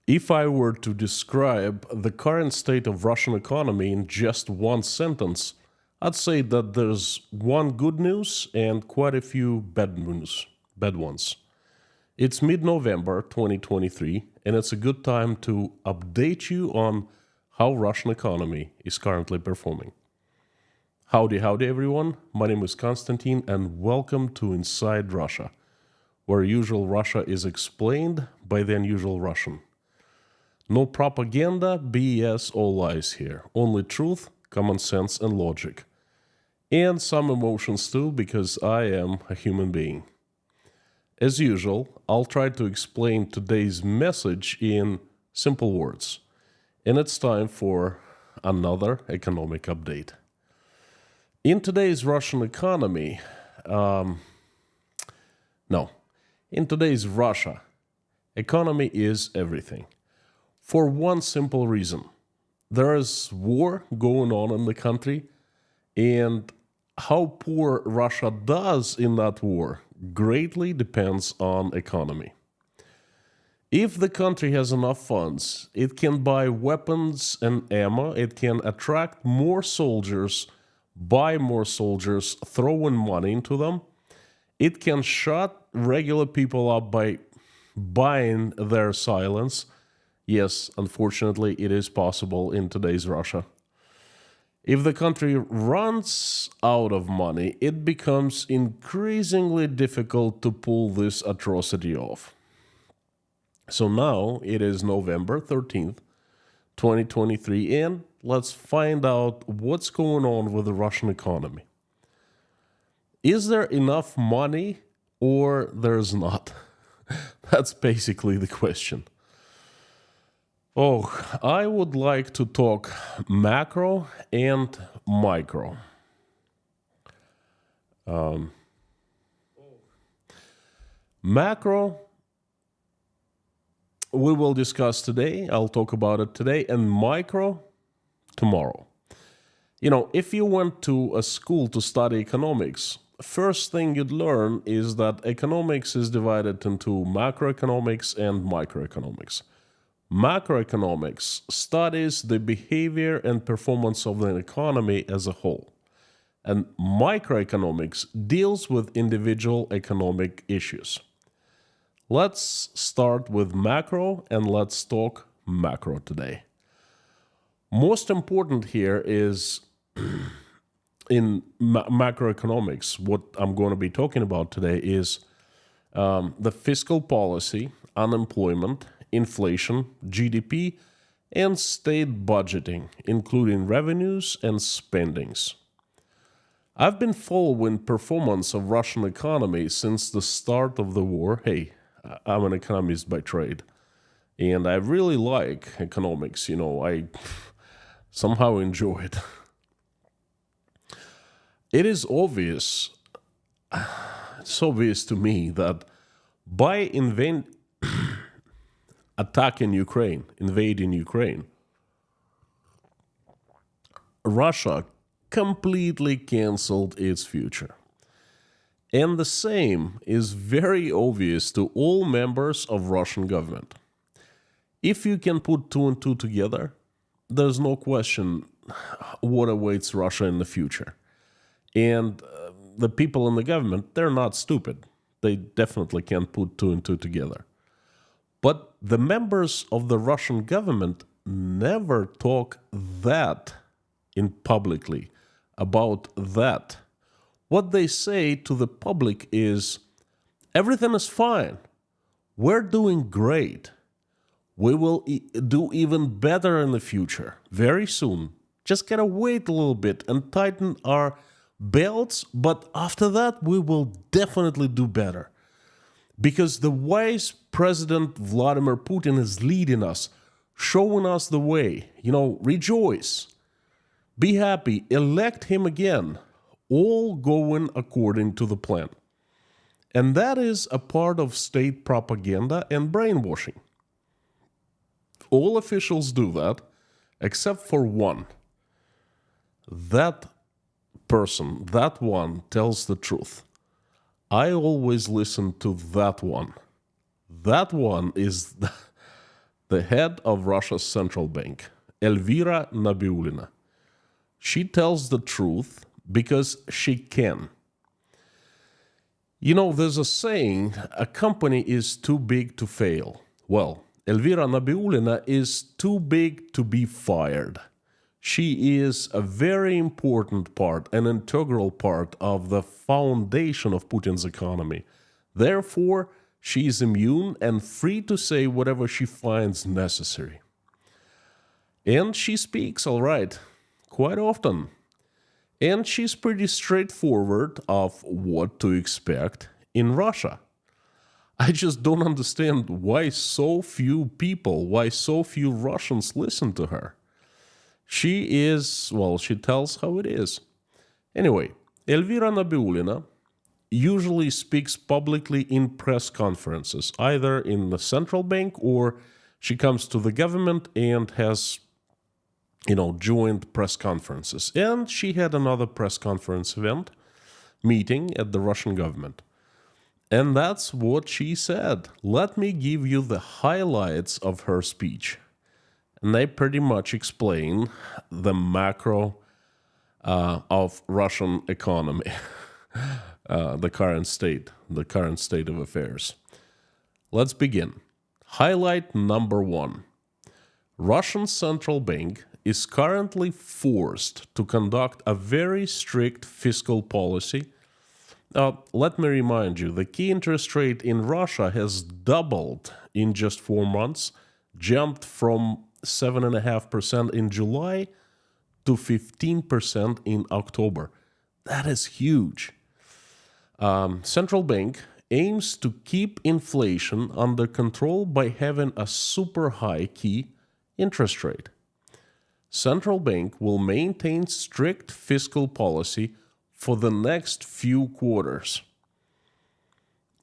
If I were to describe the current state of Russian economy in just one sentence, I'd say that there's one good news and quite a few bad ones. It's mid-November 2023, and it's a good time to update you on how Russian economy is currently performing. Howdy, howdy, everyone. My name is Konstantin, and welcome to Inside Russia, where usual Russia is explained by the unusual Russian. No propaganda, BS, or lies here. Only truth, common sense, and logic. And some emotions too, because I am a human being. As usual, I'll try to explain today's message in simple words. And it's time for another economic update. In today's Russian economy, in today's Russia, economy is everything. For one simple reason. There is war going on in the country, and how poor Russia does in that war greatly depends on economy. If the country has enough funds, it can buy weapons and ammo, it can attract more soldiers, buy more soldiers, throw in money into them. It can shut regular people up by buying their silence. Yes, unfortunately, it is possible in today's Russia. If the country runs out of money, it becomes increasingly difficult to pull this atrocity off. So now it is November 13th, 2023, and let's find out what's going on with the Russian economy. Is there enough money or there's not? That's basically the question. I would like to talk macro and micro. Macro, we will discuss today. I'll talk about it today. And micro, tomorrow. If you went to a school to study economics, first thing you'd learn is that economics is divided into macroeconomics and microeconomics. Macroeconomics studies the behavior and performance of the economy as a whole, and microeconomics deals with individual economic issues. Let's start with macro and let's talk macro today. Most important here is in macroeconomics, what I'm going to be talking about today is the fiscal policy, unemployment, inflation, GDP, and state budgeting, including revenues and spendings. I've been following performance of Russian economy since the start of the war. Hey, I'm an economist by trade, and I really like economics. I somehow enjoy it. It's obvious to me that by invading Ukraine, Russia completely canceled its future. And the same is very obvious to all members of Russian government. If you can put two and two together, there's no question what awaits Russia in the future. And the people in the government, they're not stupid. They definitely can put two and two together. But the members of the Russian government never talk that in publicly about that. What they say to the public is, everything is fine. We're doing great. We will do even better in the future, very soon. Just gotta wait a little bit and tighten our belts, but after that, we will definitely do better. Because the wise President Vladimir Putin is leading us, showing us the way. Rejoice. Be happy. Elect him again. All going according to the plan. And that is a part of state propaganda and brainwashing. All officials do that, except for one. That person, that one, tells the truth. I always listen to that one. That one is the head of Russia's central bank, Elvira Nabiullina. She tells the truth because she can. You know, there's a saying, a company is too big to fail. Well, Elvira Nabiullina is too big to be fired. She is a very important part, an integral part of the foundation of Putin's economy. Therefore, she is immune and free to say whatever she finds necessary. And she speaks, all right, quite often. And she's pretty straightforward of what to expect in Russia. I just don't understand why so few people, why so few Russians listen to her. She tells how it is. Anyway, Elvira Nabiullina usually speaks publicly in press conferences, either in the central bank or she comes to the government and has, joined press conferences. And she had another press conference meeting at the Russian government. And that's what she said. Let me give you the highlights of her speech. And they pretty much explain the macro of Russian economy, the current state of affairs. Let's begin. Highlight number 1. Russian central bank is currently forced to conduct a very strict fiscal policy. Let me remind you, the key interest rate in Russia has doubled in just 4 months, jumped from 7.5% in July to 15% in October. That is huge. Central bank aims to keep inflation under control by having a super high key interest rate. Central bank will maintain strict fiscal policy for the next few quarters.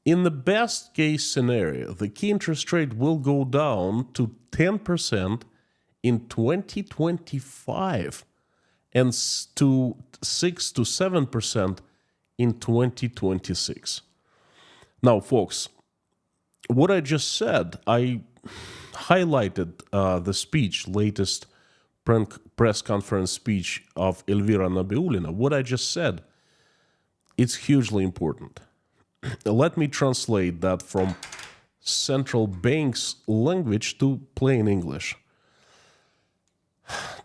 In the best case scenario, the key interest rate will go down to 10% in 2025 and to 6 to 7% in 2026. Now, folks, what I just said, I highlighted the latest press conference speech of Elvira Nabiullina. What I just said, it's hugely important. Let me translate that from central bank's language to plain English.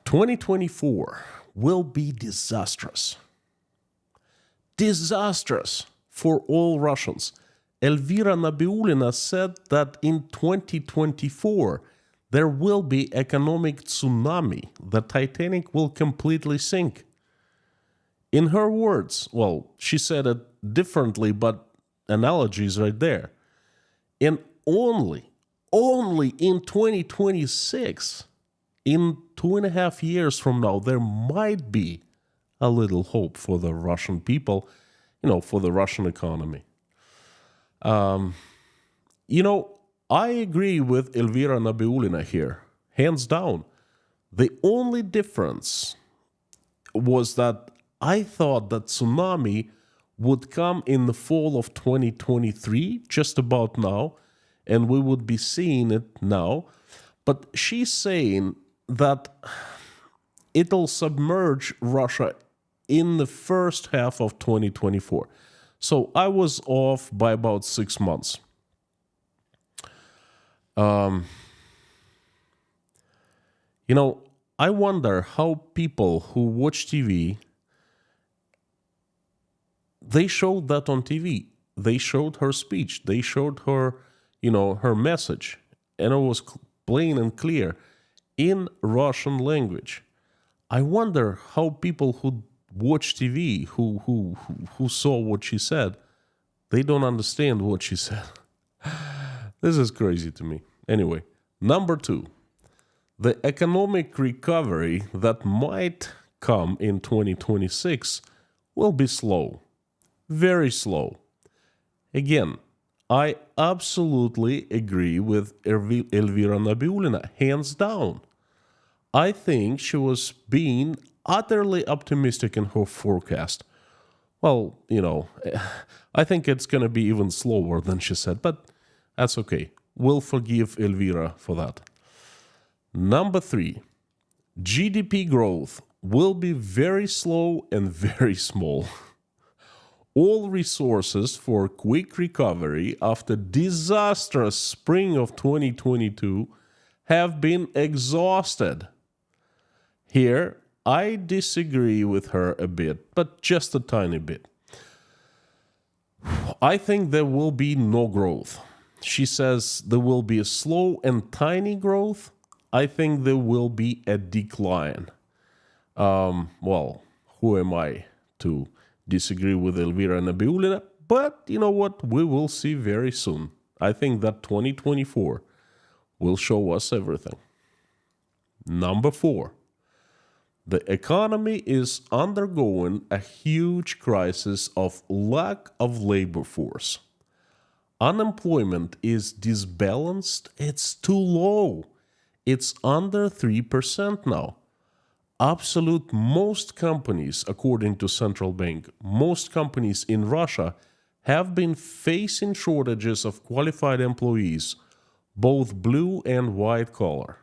2024 will be disastrous. Disastrous for all Russians. Elvira Nabiullina said that in 2024 there will be economic tsunami. The Titanic will completely sink. In her words, she said it differently, but analogy is right there. And only in 2026, in 2.5 years from now, there might be a little hope for the Russian people, for the Russian economy. I agree with Elvira Nabiullina here, hands down. The only difference was that I thought that tsunami would come in the fall of 2023, just about now, and we would be seeing it now. But she's saying that it'll submerge Russia in the first half of 2024. So I was off by about 6 months. I wonder how people who watch TV, they showed that on TV. They showed her speech. They showed her, her message. And it was plain and clear in Russian language. I wonder how people who watch TV, who saw what she said, they don't understand what she said. This is crazy to me. Anyway, number 2. The economic recovery that might come in 2026 will be slow. Very slow. Again, I absolutely agree with Elvira Nabiullina, hands down. I think she was being utterly optimistic in her forecast. I think it's going to be even slower than she said, but that's okay. We'll forgive Elvira for that. Number 3, GDP growth will be very slow and very small. All resources for quick recovery after disastrous spring of 2022 have been exhausted. Here, I disagree with her a bit, but just a tiny bit. I think there will be no growth. She says there will be a slow and tiny growth. I think there will be a decline. Well, who am I to disagree with Elvira Nabiulina? But you know what? We will see very soon. I think that 2024 will show us everything. Number 4. The economy is undergoing a huge crisis of lack of labor force. Unemployment is disbalanced. It's too low. It's under 3% now. Absolute most companies, according to central bank, most companies in Russia have been facing shortages of qualified employees, both blue and white collar.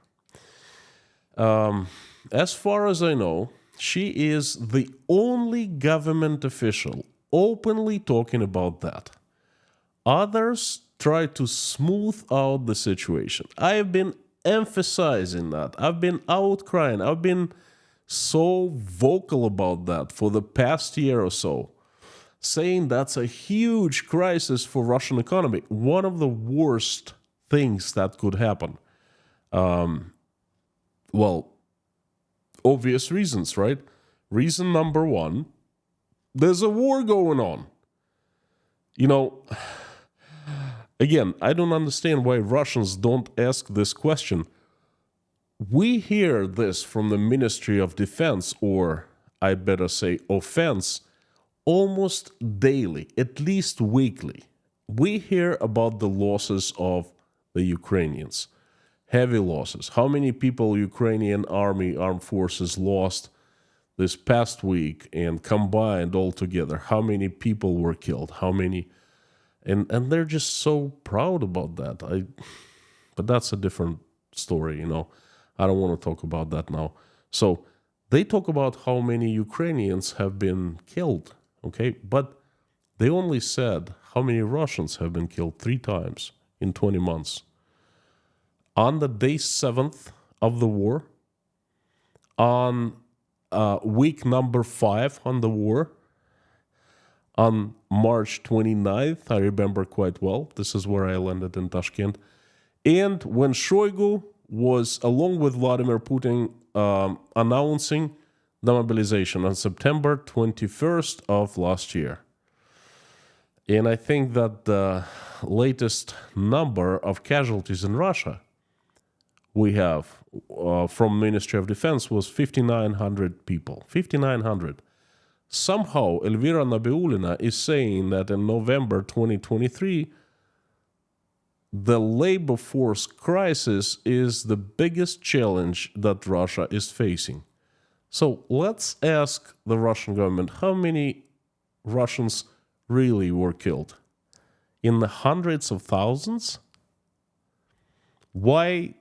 As far as I know, she is the only government official openly talking about that. Others try to smooth out the situation. I have been emphasizing that. I've been outcrying. I've been so vocal about that for the past year or so, saying that's a huge crisis for Russian economy. One of the worst things that could happen. Well, obvious reasons, right? Reason number 1, there's a war going on. You know, again, I don't understand why Russians don't ask this question. We hear this from the Ministry of Defense, or I better say offense, almost daily, at least weekly. We hear about the losses of the Ukrainians. Heavy losses. How many people Ukrainian armed forces lost this past week, and combined all together, how many people were killed, how many, and they're just so proud about that. But that's a different story, you know. I don't want to talk about that now. So they talk about how many Ukrainians have been killed, okay? But they only said how many Russians have been killed 3 times in 20 months. On the day 7th of the war, on week number 5 on the war, on March 29th, I remember quite well, this is where I landed in Tashkent, and when Shoigu was, along with Vladimir Putin, announcing the mobilization on September 21st of last year. And I think that the latest number of casualties in Russia we have from Ministry of Defense was 5,900 people. 5,900. Somehow, Elvira Nabiulina is saying that in November 2023, the labor force crisis is the biggest challenge that Russia is facing. So let's ask the Russian government how many Russians really were killed. In the hundreds of thousands? Why,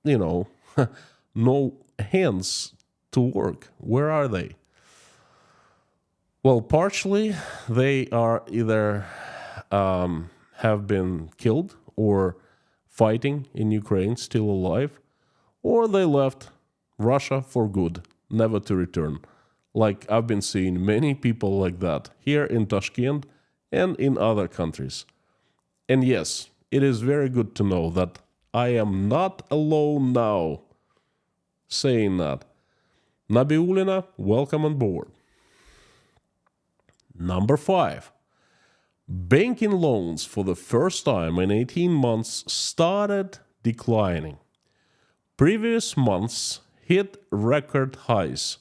no hands to work? Where are they? Well, partially they are either have been killed or fighting in Ukraine, still alive, or they left Russia for good, never to return. Like I've been seeing many people like that here in Tashkent and in other countries. And yes, it is very good to know that I am not alone now saying that. Nabiulina, welcome on board. Number 5. Banking loans for the first time in 18 months started declining. Previous months hit record highs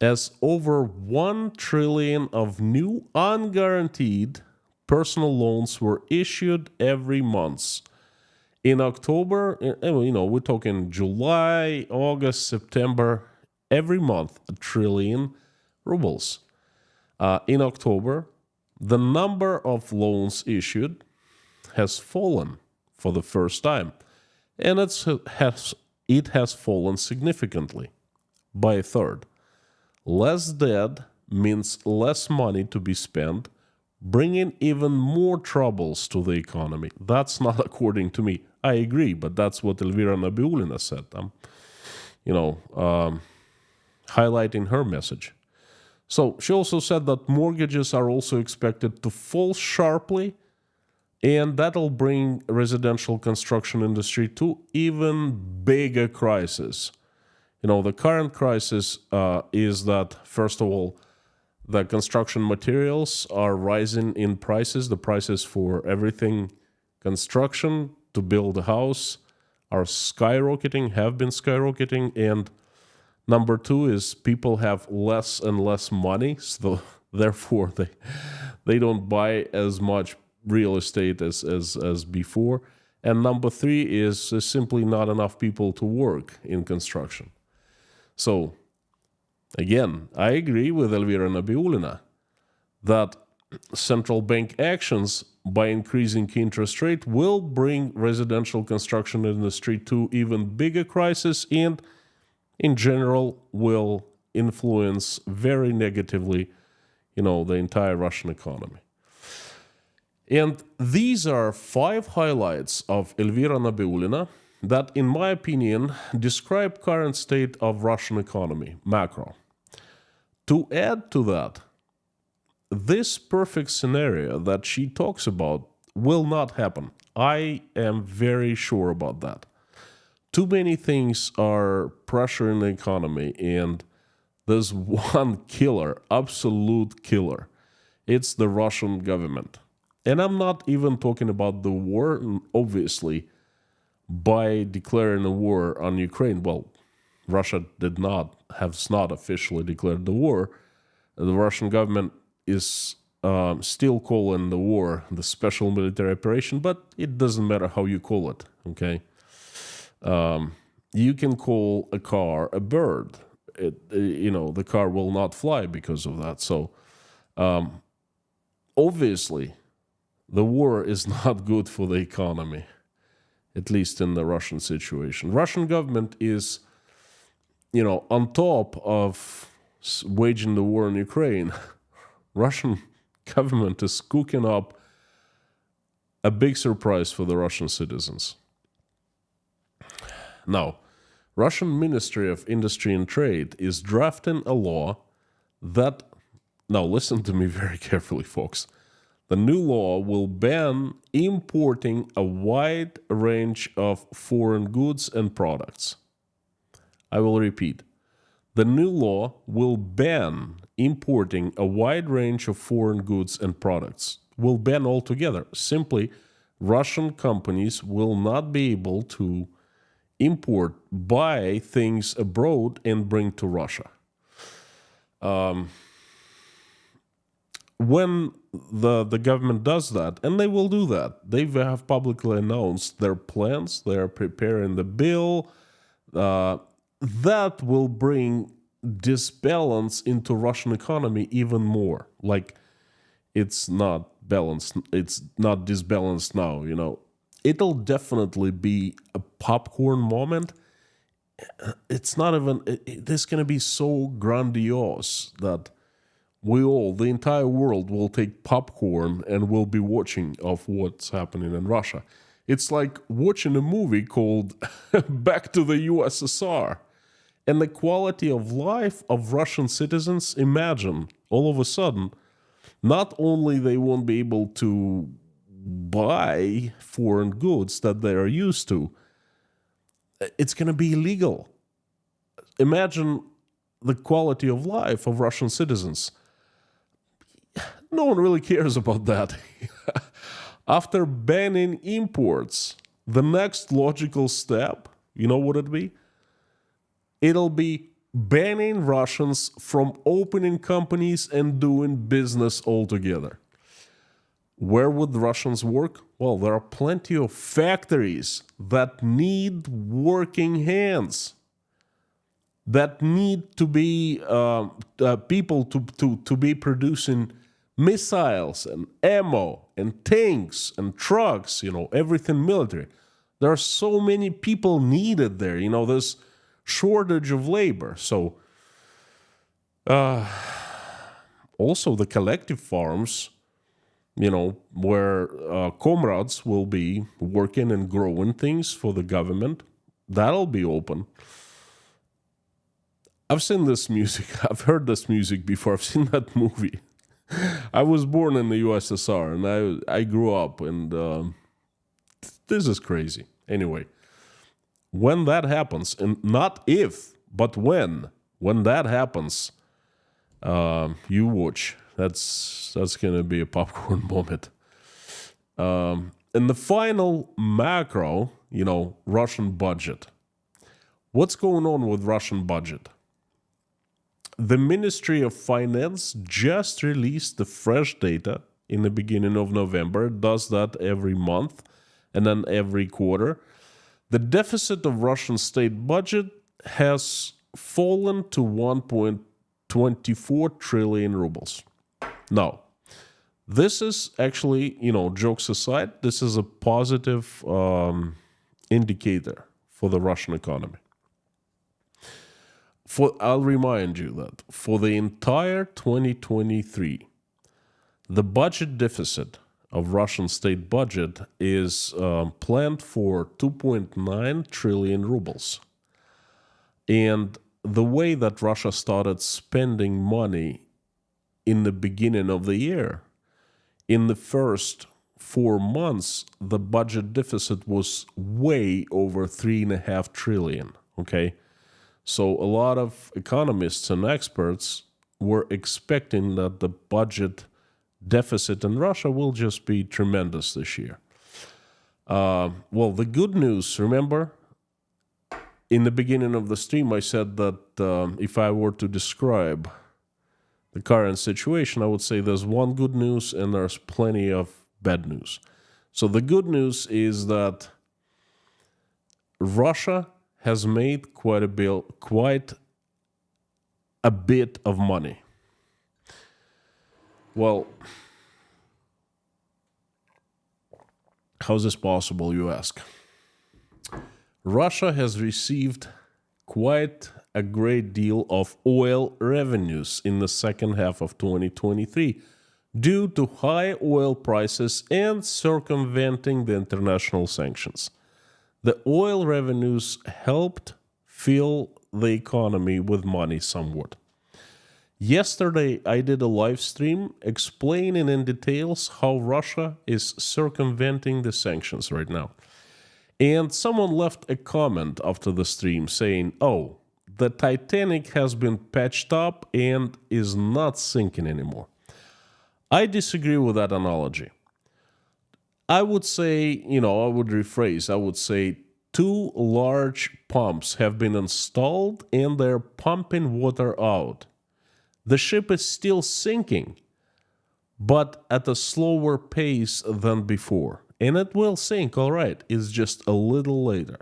as over 1 trillion of new unguaranteed personal loans were issued every month. In October, we're talking July, August, September, every month, 1 trillion rubles. In October, the number of loans issued has fallen for the first time. And it has it has fallen significantly by a third. Less debt means less money to be spent, bringing even more troubles to the economy. That's not according to me. I agree, but that's what Elvira Nabiulina said. I'm, highlighting her message. So she also said that mortgages are also expected to fall sharply, and that'll bring residential construction industry to even bigger crisis. The current crisis is that, first of all, the construction materials are rising in prices. The prices for everything construction to build a house are skyrocketing, have been skyrocketing. And number two is people have less and less money, so therefore they don't buy as much real estate as before. And number three is simply not enough people to work in construction. So, again, I agree with Elvira Nabiulina that central bank actions by increasing key interest rate will bring residential construction industry to even bigger crisis and, in general, will influence very negatively, the entire Russian economy. And these are 5 highlights of Elvira Nabiulina that, in my opinion, describe current state of Russian economy, macro. To add to that, this perfect scenario that she talks about will not happen. I am very sure about that. Too many things are pressuring the economy, and there's one killer, absolute killer. It's the Russian government. And I'm not even talking about the war, obviously. By declaring a war on Ukraine, well, Russia has not officially declared the war. The Russian government is still calling the war the special military operation, but it doesn't matter how you call it, okay? You can call a car a bird. The car will not fly because of that. So, obviously, the war is not good for the economy, at least in the Russian situation. Russian government is, on top of waging the war in Ukraine, Russian government is cooking up a big surprise for the Russian citizens. Now, Russian Ministry of Industry and Trade is drafting a law that, now listen to me very carefully, folks. The new law will ban importing a wide range of foreign goods and products. I will repeat. The new law will ban importing a wide range of foreign goods and products. Will ban altogether. Simply, Russian companies will not be able to buy things abroad and bring to Russia. When the government does that, and they will do that, they have publicly announced their plans, they are preparing the bill, that will bring disbalance into Russian economy even more. Like, it's not balanced, it's not disbalanced now, It'll definitely be a popcorn moment. It's not even, this is going to be so grandiose that the entire world will take popcorn and will be watching of what's happening in Russia. It's like watching a movie called Back to the USSR. And the quality of life of Russian citizens, imagine, all of a sudden, not only they won't be able to buy foreign goods that they are used to, it's going to be illegal. Imagine the quality of life of Russian citizens. No one really cares about that. After banning imports, the next logical step, you know what it'd be? It'll be banning Russians from opening companies and doing business altogether. Where would the Russians work? Well, there are plenty of factories that need working hands, that need to be people to be producing missiles and ammo and tanks and trucks, everything military. There are so many people needed there. There's shortage of labor. So also the collective farms, where comrades will be working and growing things for the government, that'll be open. I've seen this music. I've heard this music before. I've seen that movie. I was born in the USSR, and I grew up, and this is crazy. Anyway, when that happens, and not if, but when that happens, you watch. That's gonna be a popcorn moment. And the final macro, Russian budget. What's going on with Russian budget? The Ministry of Finance just released the fresh data in the beginning of November. It does that every month and then every quarter. The deficit of Russian state budget has fallen to 1.24 trillion rubles. Now, this is actually, jokes aside, this is a positive indicator for the Russian economy. I'll remind you that for the entire 2023, the budget deficit of Russian state budget is planned for 2.9 trillion rubles. And the way that Russia started spending money in the beginning of the year, in the first 4 months, the budget deficit was way over 3.5 trillion, okay? So a lot of economists and experts were expecting that the budget deficit in Russia will just be tremendous this year. Well, the good news, remember, in the beginning of the stream, I said that if I were to describe the current situation, I would say there's one good news and there's plenty of bad news. So the good news is that Russia has made quite a bit of money. Well, how is this possible, you ask? Russia has received quite a great deal of oil revenues in the second half of 2023 due to high oil prices and circumventing the international sanctions. The oil revenues helped fill the economy with money somewhat. Yesterday, I did a live stream explaining in details how Russia is circumventing the sanctions right now. And someone left a comment after the stream saying, oh, the Titanic has been patched up and is not sinking anymore. I disagree with that analogy. I would say, I would rephrase, I would say 2 large pumps have been installed and they're pumping water out. The ship is still sinking, but at a slower pace than before. And it will sink, all right. It's just a little later.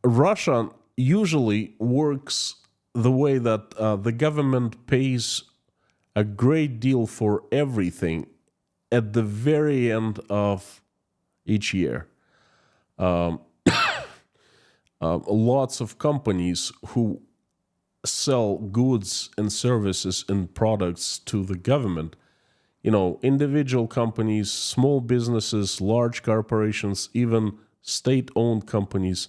Russia usually works the way that the government pays a great deal for everything at the very end of each year. Lots of companies who sell goods and services and products to the government, individual companies, small businesses, large corporations, even state-owned companies,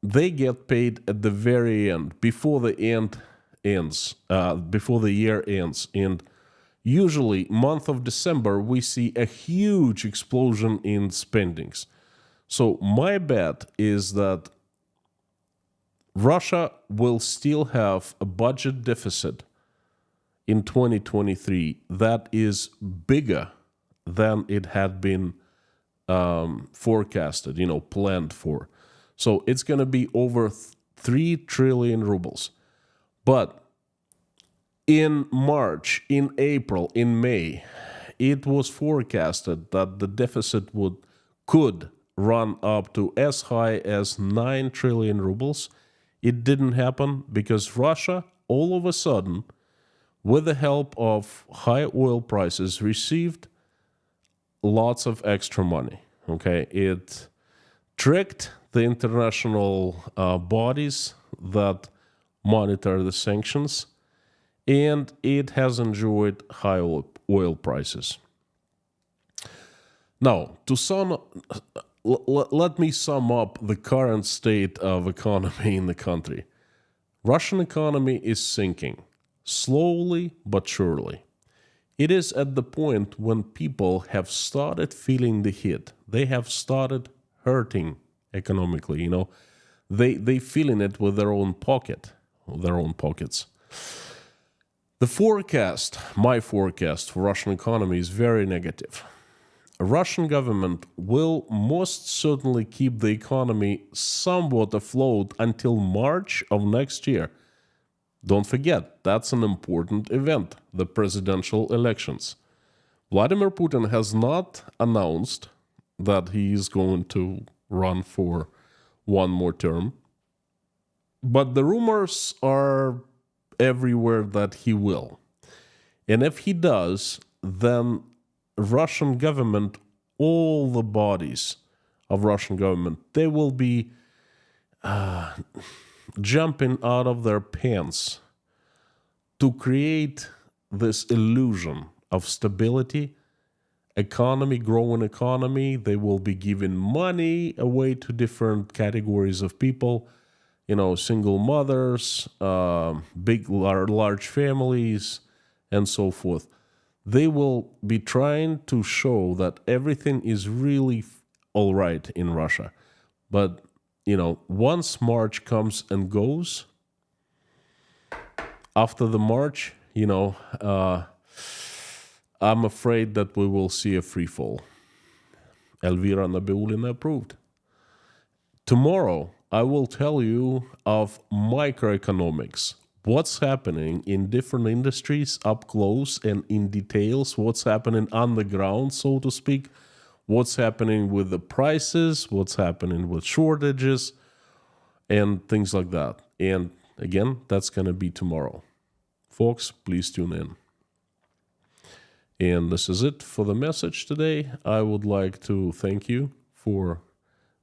they get paid at the very end, before the year ends. And usually, month of December, we see a huge explosion in spendings. So my bet is that Russia will still have a budget deficit in 2023 that is bigger than it had been forecasted, planned for. So it's going to be over 3 trillion rubles. But in March, in April, in May, it was forecasted that the deficit could run up to as high as 9 trillion rubles. It didn't happen because Russia, all of a sudden, with the help of high oil prices, received lots of extra money. Okay, it tricked the international bodies that monitor the sanctions, and it has enjoyed high oil prices. Now, let me sum up the current state of economy in the country. Russian economy is sinking, slowly but surely. It is at the point when people have started feeling the hit. They have started hurting economically, They feeling it with their own pockets. The forecast, my forecast for Russian economy is very negative. A Russian government will most certainly keep the economy somewhat afloat until March of next year. Don't forget, that's an important event, the presidential elections. Vladimir Putin has not announced that he is going to run for one more term, but the rumors are everywhere that he will. And if he does, then Russian government, all the bodies of Russian government, they will be jumping out of their pants to create this illusion of stability, growing economy. They will be giving money away to different categories of people, single mothers, large families, and so forth. They will be trying to show that everything is really all right in Russia. But, once March comes and goes, after the March, I'm afraid that we will see a free fall. Elvira Nabiulina approved. Tomorrow, I will tell you of microeconomics. What's happening in different industries up close and in details, what's happening on the ground, so to speak, what's happening with the prices, what's happening with shortages, and things like that. And again, that's going to be tomorrow. Folks, please tune in. And this is it for the message today. I would like to thank you for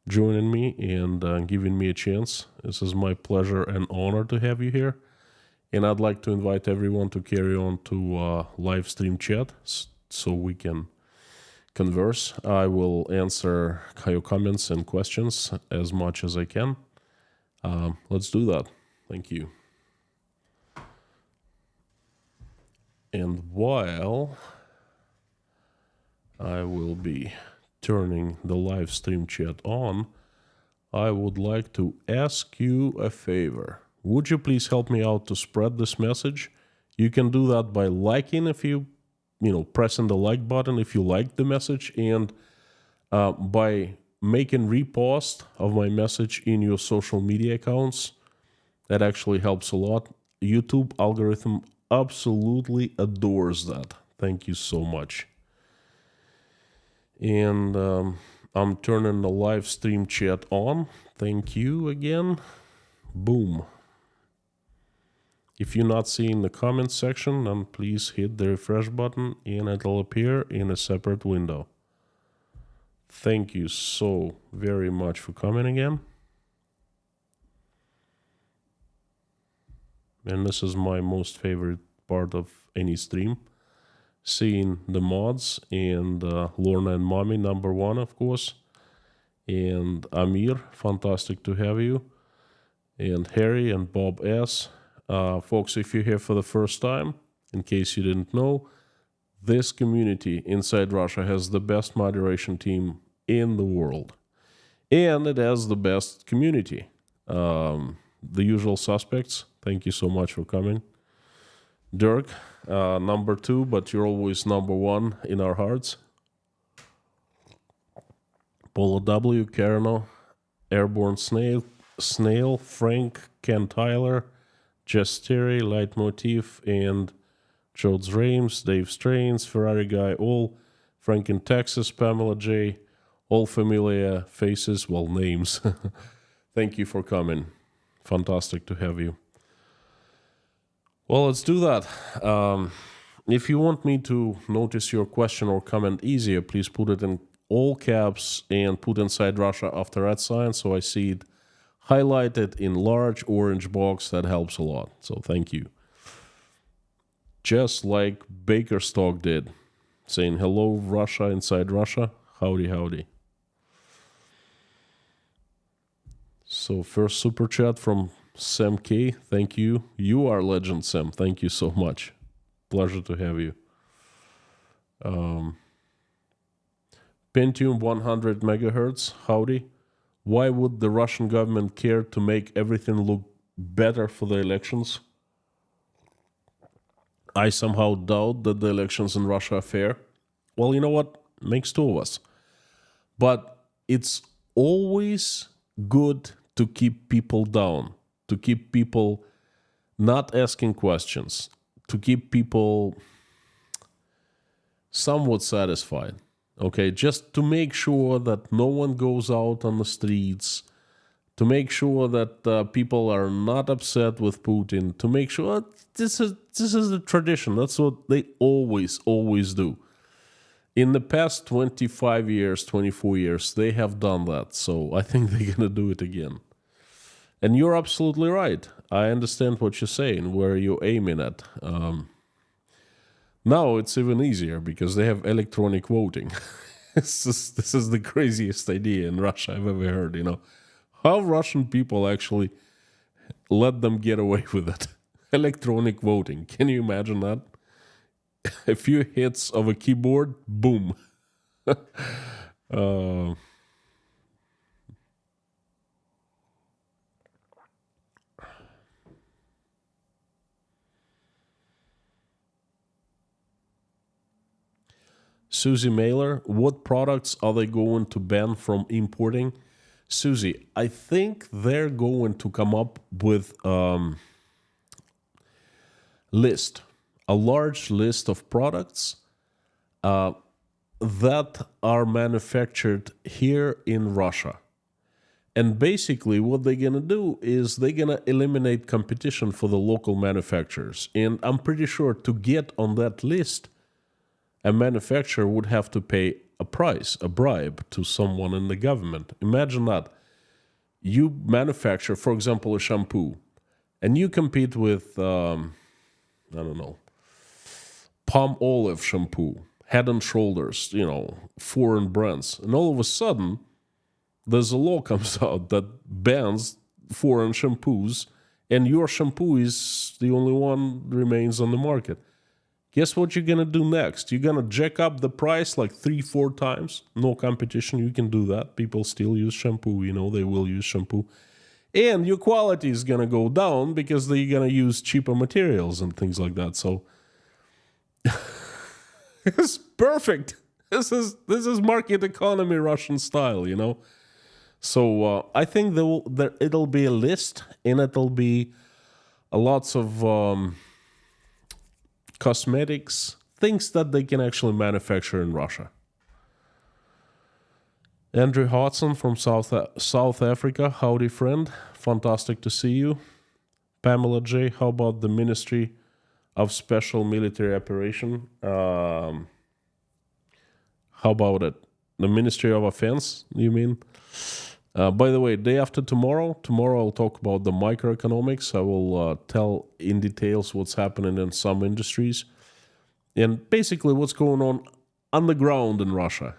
joining me and giving me a chance. This is my pleasure and honor to have you here. And I'd like to invite everyone to carry on to live stream chat so we can converse. I will answer your comments and questions as much as I can. Let's do that. Thank you. And while I will be turning the live stream chat on, I would like to ask you a favor. Would you please help me out to spread this message? You can do that by liking if pressing the like button if you like the message, and by making repost of my message in your social media accounts. That actually helps a lot. YouTube algorithm absolutely adores that. Thank you so much. And I'm turning the live stream chat on. Thank you again. Boom. If you're not seeing the comment section, then please hit the refresh button and it'll appear in a separate window. Thank you so very much for coming again. And this is my most favorite part of any stream. Seeing the mods and Lorna and Mommy, number one, of course. And Amir, fantastic to have you. And Harry and Bob S. Folks, if you're here for the first time, in case you didn't know, this community inside Russia has the best moderation team in the world. And it has the best community. The usual suspects, thank you so much for coming. Dirk, number two, but you're always number one in our hearts. Polo W, Carano, Airborne Snail, Frank, Ken Tyler, Jess Terry, Leitmotif, and Jodes Rames, Dave Strains, Ferrari Guy, all Frank in Texas, Pamela J, all familiar faces, well, names. Thank you for coming. Fantastic to have you. Well, let's do that. If you want me to notice your question or comment easier, please put it in all caps and put inside Russia after @ so I see it highlighted in large orange box. That helps a lot. So thank you. Just like Baker Stock did, saying hello Russia inside Russia. Howdy, howdy. So first super chat from Sam K. Thank you. You are legend, Sam. Thank you so much. Pleasure to have you. Pentium 100 megahertz. Howdy. Why would the Russian government care to make everything look better for the elections? I somehow doubt that the elections in Russia are fair. Well, you know what? Makes two of us. But it's always good to keep people down, to keep people not asking questions, to keep people somewhat satisfied. Okay, just to make sure that no one goes out on the streets, to make sure that people are not upset with Putin, to make sure this is a tradition. That's what they always do. In the past 25 years, 24 years, they have done that. So I think they're going to do it again. And you're absolutely right. I understand what you're saying, where you're aiming at. Now it's even easier because they have electronic voting. This is the craziest idea in Russia I've ever heard, How Russian people actually let them get away with it. Electronic voting. Can you imagine that? A few hits of a keyboard, boom. Susie Mailer, what products are they going to ban from importing? Susie, I think they're going to come up with list, a large list of products that are manufactured here in Russia. And basically what they're going to do is they're going to eliminate competition for the local manufacturers. And I'm pretty sure to get on that list, a manufacturer would have to pay a price, a bribe to someone in the government. Imagine that. You manufacture, for example, a shampoo, and you compete with, Palm Olive shampoo, Head and Shoulders, foreign brands. And all of a sudden, there's a law comes out that bans foreign shampoos, and your shampoo is the only one remains on the market. Guess what you're going to do next? You're going to jack up the price like 3-4 times. No competition. You can do that. People still use shampoo. They will use shampoo. And your quality is going to go down because they're going to use cheaper materials and things like that. So it's perfect. This is market economy Russian style, So I think it'll be a list, and it'll be lots of cosmetics, things that they can actually manufacture in Russia. Andrew Hodson from South Africa, howdy friend, fantastic to see you. Pamela J, how about the Ministry of Special Military Operation? How about it? The Ministry of Offense, you mean? By the way, day after tomorrow I'll talk about the microeconomics. I will tell in details what's happening in some industries and basically what's going on the ground in Russia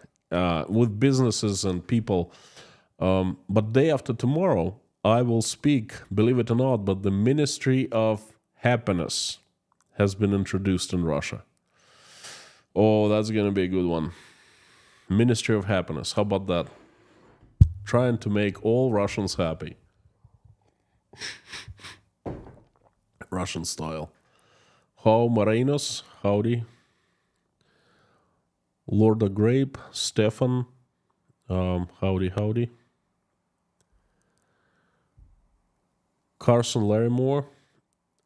with businesses and people. But day after tomorrow, I will speak, believe it or not, but the Ministry of Happiness has been introduced in Russia. Oh, that's going to be a good one. Ministry of Happiness. How about that? Trying to make all Russians happy. Russian style. How Marinos, howdy. Lord of Grape, Stefan, howdy. Carson Larrymore,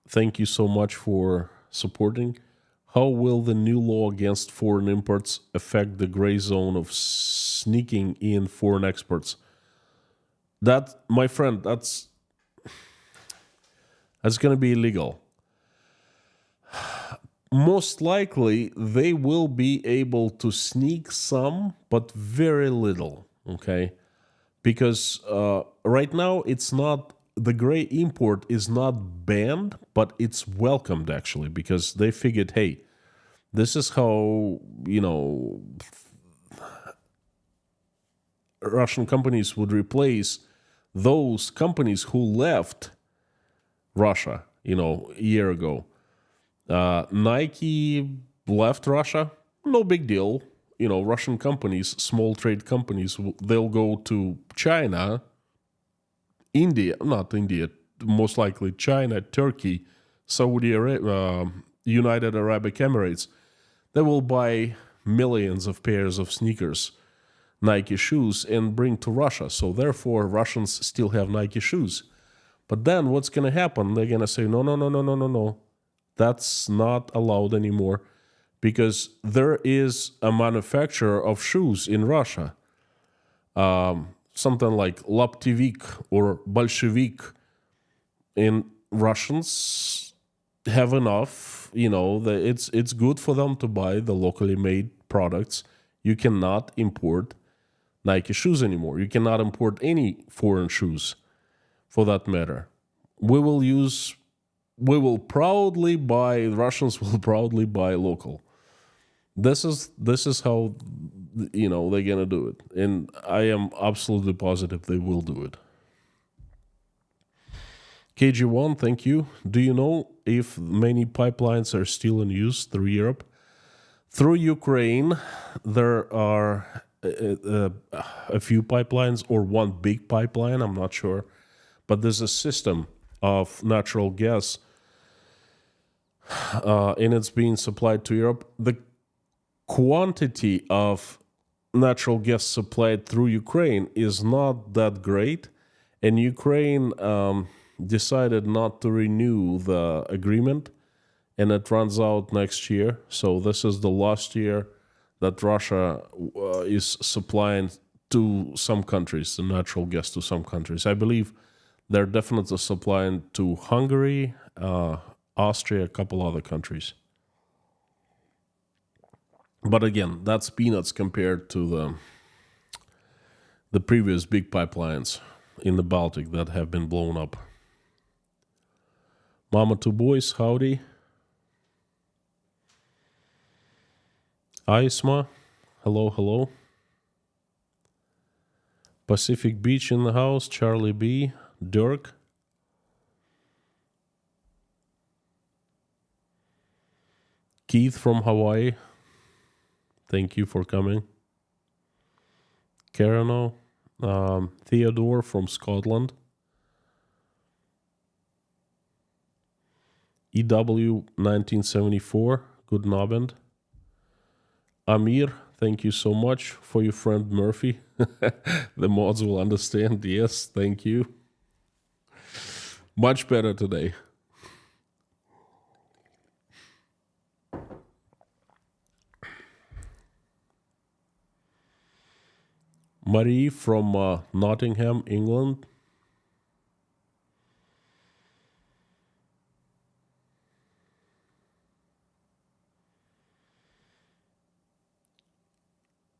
thank you so much for supporting. How will the new law against foreign imports affect the gray zone of sneaking in foreign exports? That, my friend, that's going to be illegal. most likely they will be able to sneak some, but very little, okay? Because right now it's not, the gray import is not banned, but it's welcomed actually, because they figured, hey, this is how, Russian companies would replace those companies who left Russia, a year ago. Nike left Russia, no big deal. Russian companies, small trade companies, they'll go to China, India, not India, most likely China, Turkey, Saudi Arabia, United Arab Emirates. They will buy millions of pairs of sneakers, Nike shoes, and bring to Russia. So therefore, Russians still have Nike shoes. But then what's going to happen? They're going to say, no, no, no, no, no, no, no. That's not allowed anymore, because there is a manufacturer of shoes in Russia, something like Laptivik or Bolshevik. And Russians have enough, it's good for them to buy the locally made products. You cannot import Nike shoes anymore. You cannot import any foreign shoes, for that matter. Russians will proudly buy local. This is how, they're gonna do it, and I am absolutely positive they will do it. KG1, thank you. Do you know if many pipelines are still in use through Europe? Through Ukraine, there are a few pipelines, or one big pipeline, I'm not sure. But there's a system of natural gas, and it's being supplied to Europe. The quantity of natural gas supplied through Ukraine is not that great, and Ukraine decided not to renew the agreement, and it runs out next year. So this is the last year that Russia is supplying to some countries, the natural gas to some countries. I believe they're definitely supplying to Hungary, Austria, a couple other countries. But again, that's peanuts compared to the previous big pipelines in the Baltic that have been blown up. Mama Two Boys, howdy. Isma, hello, hello. Pacific Beach in the house, Charlie B, Dirk. Keith from Hawaii, thank you for coming. Carano, Theodore from Scotland. EW 1974, good Nabend. Amir, thank you so much for your friend Murphy. The mods will understand. Yes, thank you. Much better today. Marie from Nottingham, England.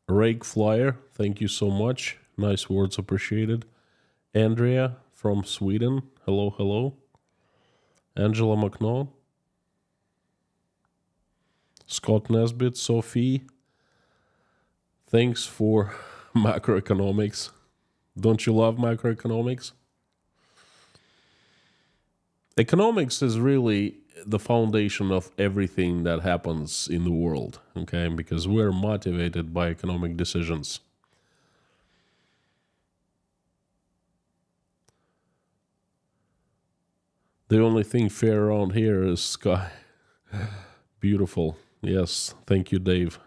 Rake Flyer, thank you so much. Nice words appreciated. Andrea from Sweden, hello, hello. Angela McNaught. Scott Nesbitt, Sophie. Thanks for macroeconomics. Don't you love macroeconomics? Economics is really the foundation of everything that happens in the world, okay? Because we're motivated by economic decisions. The only thing fair around here is sky. Beautiful. Yes, thank you, Dave.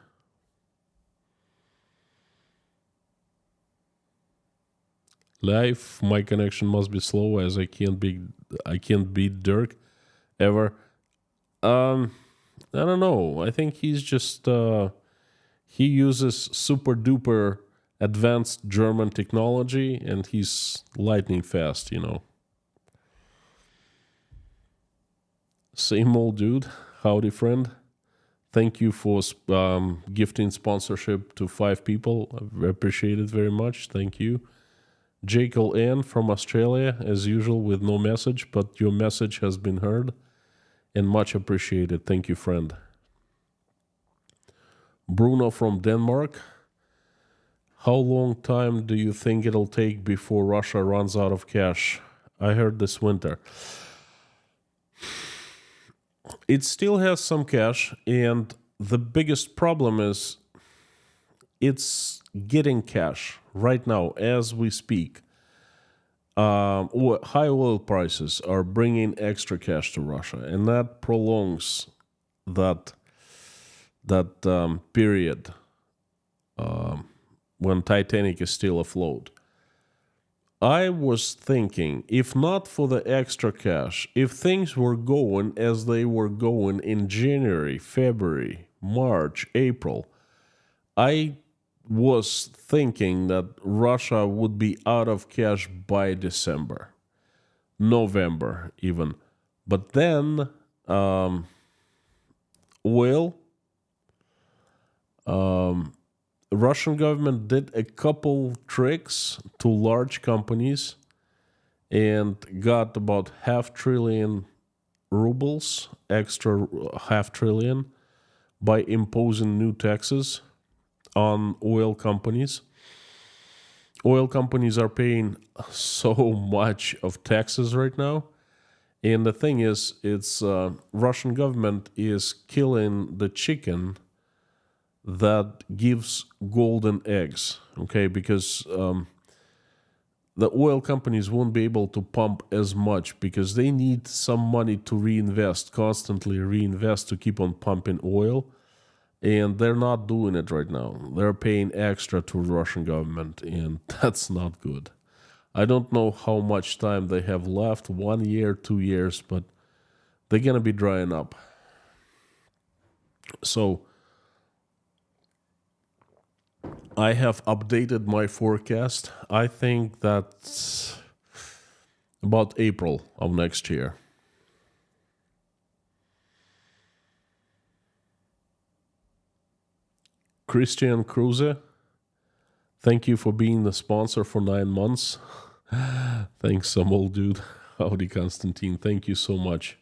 Live, my connection must be slow as I can't beat Dirk ever. I don't know. I think he's just he uses super duper advanced German technology, and he's lightning fast, Same old dude. howdy friend. Thank you for gifting sponsorship to 5 people. I appreciate it very much. Thank you. Jekyll Ann from Australia, as usual, with no message, but your message has been heard and much appreciated. Thank you, friend. Bruno from Denmark. How long time do you think it'll take before Russia runs out of cash? I heard this winter. It still has some cash, and the biggest problem is it's getting cash right now as we speak. High oil prices are bringing extra cash to Russia, and that prolongs that period when Titanic is still afloat. I was thinking, if not for the extra cash, if things were going as they were going in January, February, March, April, I was thinking that Russia would be out of cash by December, November even. But then oil, Russian government did a couple tricks to large companies and got about $500 billion rubles, extra $500 billion, by imposing new taxes on oil companies. Oil companies are paying so much of taxes right now. And the thing is, it's Russian government is killing the chicken that gives golden eggs, okay? Because the oil companies won't be able to pump as much because they need some money to reinvest, constantly reinvest to keep on pumping oil. And they're not doing it right now. They're paying extra to the Russian government, and that's not good. I don't know how much time they have left, 1 year, 2 years, but they're going to be drying up. So I have updated my forecast. I think that's about April of next year. Christian Kruse, thank you for being the sponsor for 9 months. Thanks, some old dude. Howdy, Konstantin. Thank you so much.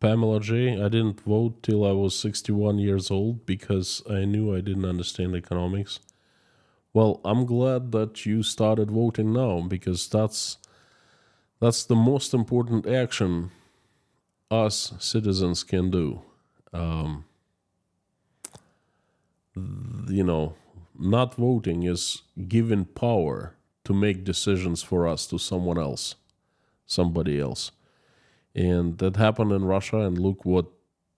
Pamela J., I didn't vote till I was 61 years old because I knew I didn't understand economics. Well, I'm glad that you started voting now because that's the most important action us citizens can do. Not voting is giving power to make decisions for us to someone else, somebody else. And that happened in Russia, and look what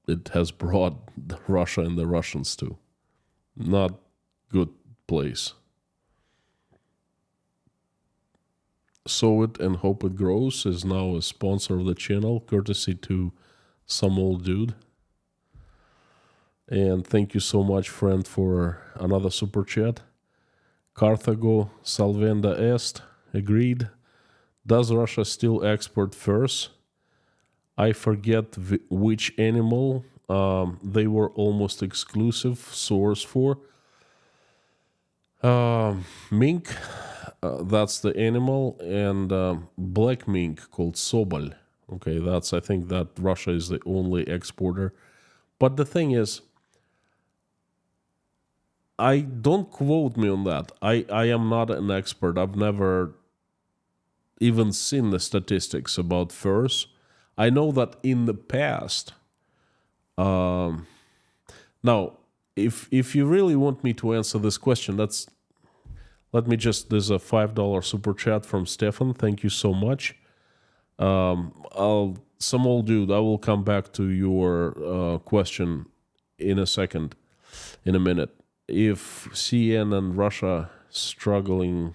it has brought Russia and the Russians to. Not good place. Sow It and Hope It Grows is now a sponsor of the channel, courtesy to some old dude. And thank you so much, friend, for another super chat. Carthago salvenda est, agreed. Does Russia still export furs? I forget which animal they were almost exclusive source for. Mink, that's the animal, and black mink called sobol. Okay, I think that Russia is the only exporter. But the thing is, don't quote me on that. I am not an expert. I've never even seen the statistics about furs. I know that in the past, now, if you really want me to answer this question, there's a $5 super chat from Stefan. Thank you so much. Some old dude, I will come back to your question in a minute. if CN and Russia struggle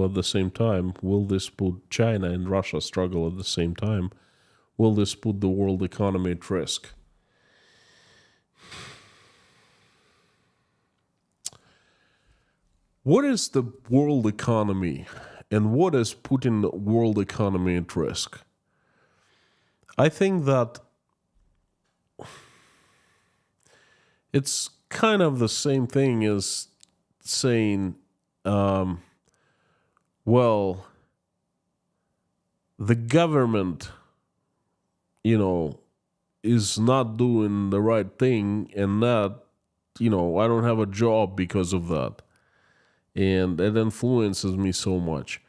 at the same time, will this put China and Russia struggle at the same time? Will this put the world economy at risk? What is the world economy and what is putting the world economy at risk? I think that it's kind of the same thing as saying, well, the government, is not doing the right thing, and that, I don't have a job because of that. And it influences me so much.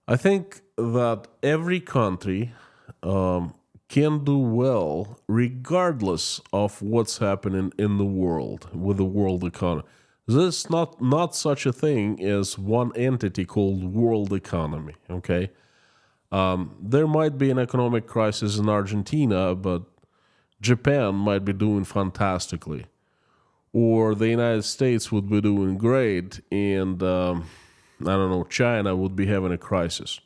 I think that every country can do well regardless of what's happening in the world with the world economy. There's not such a thing as one entity called world economy, okay? There might be an economic crisis in Argentina, but Japan might be doing fantastically. Or the United States would be doing great, and I don't know, China would be having a crisis.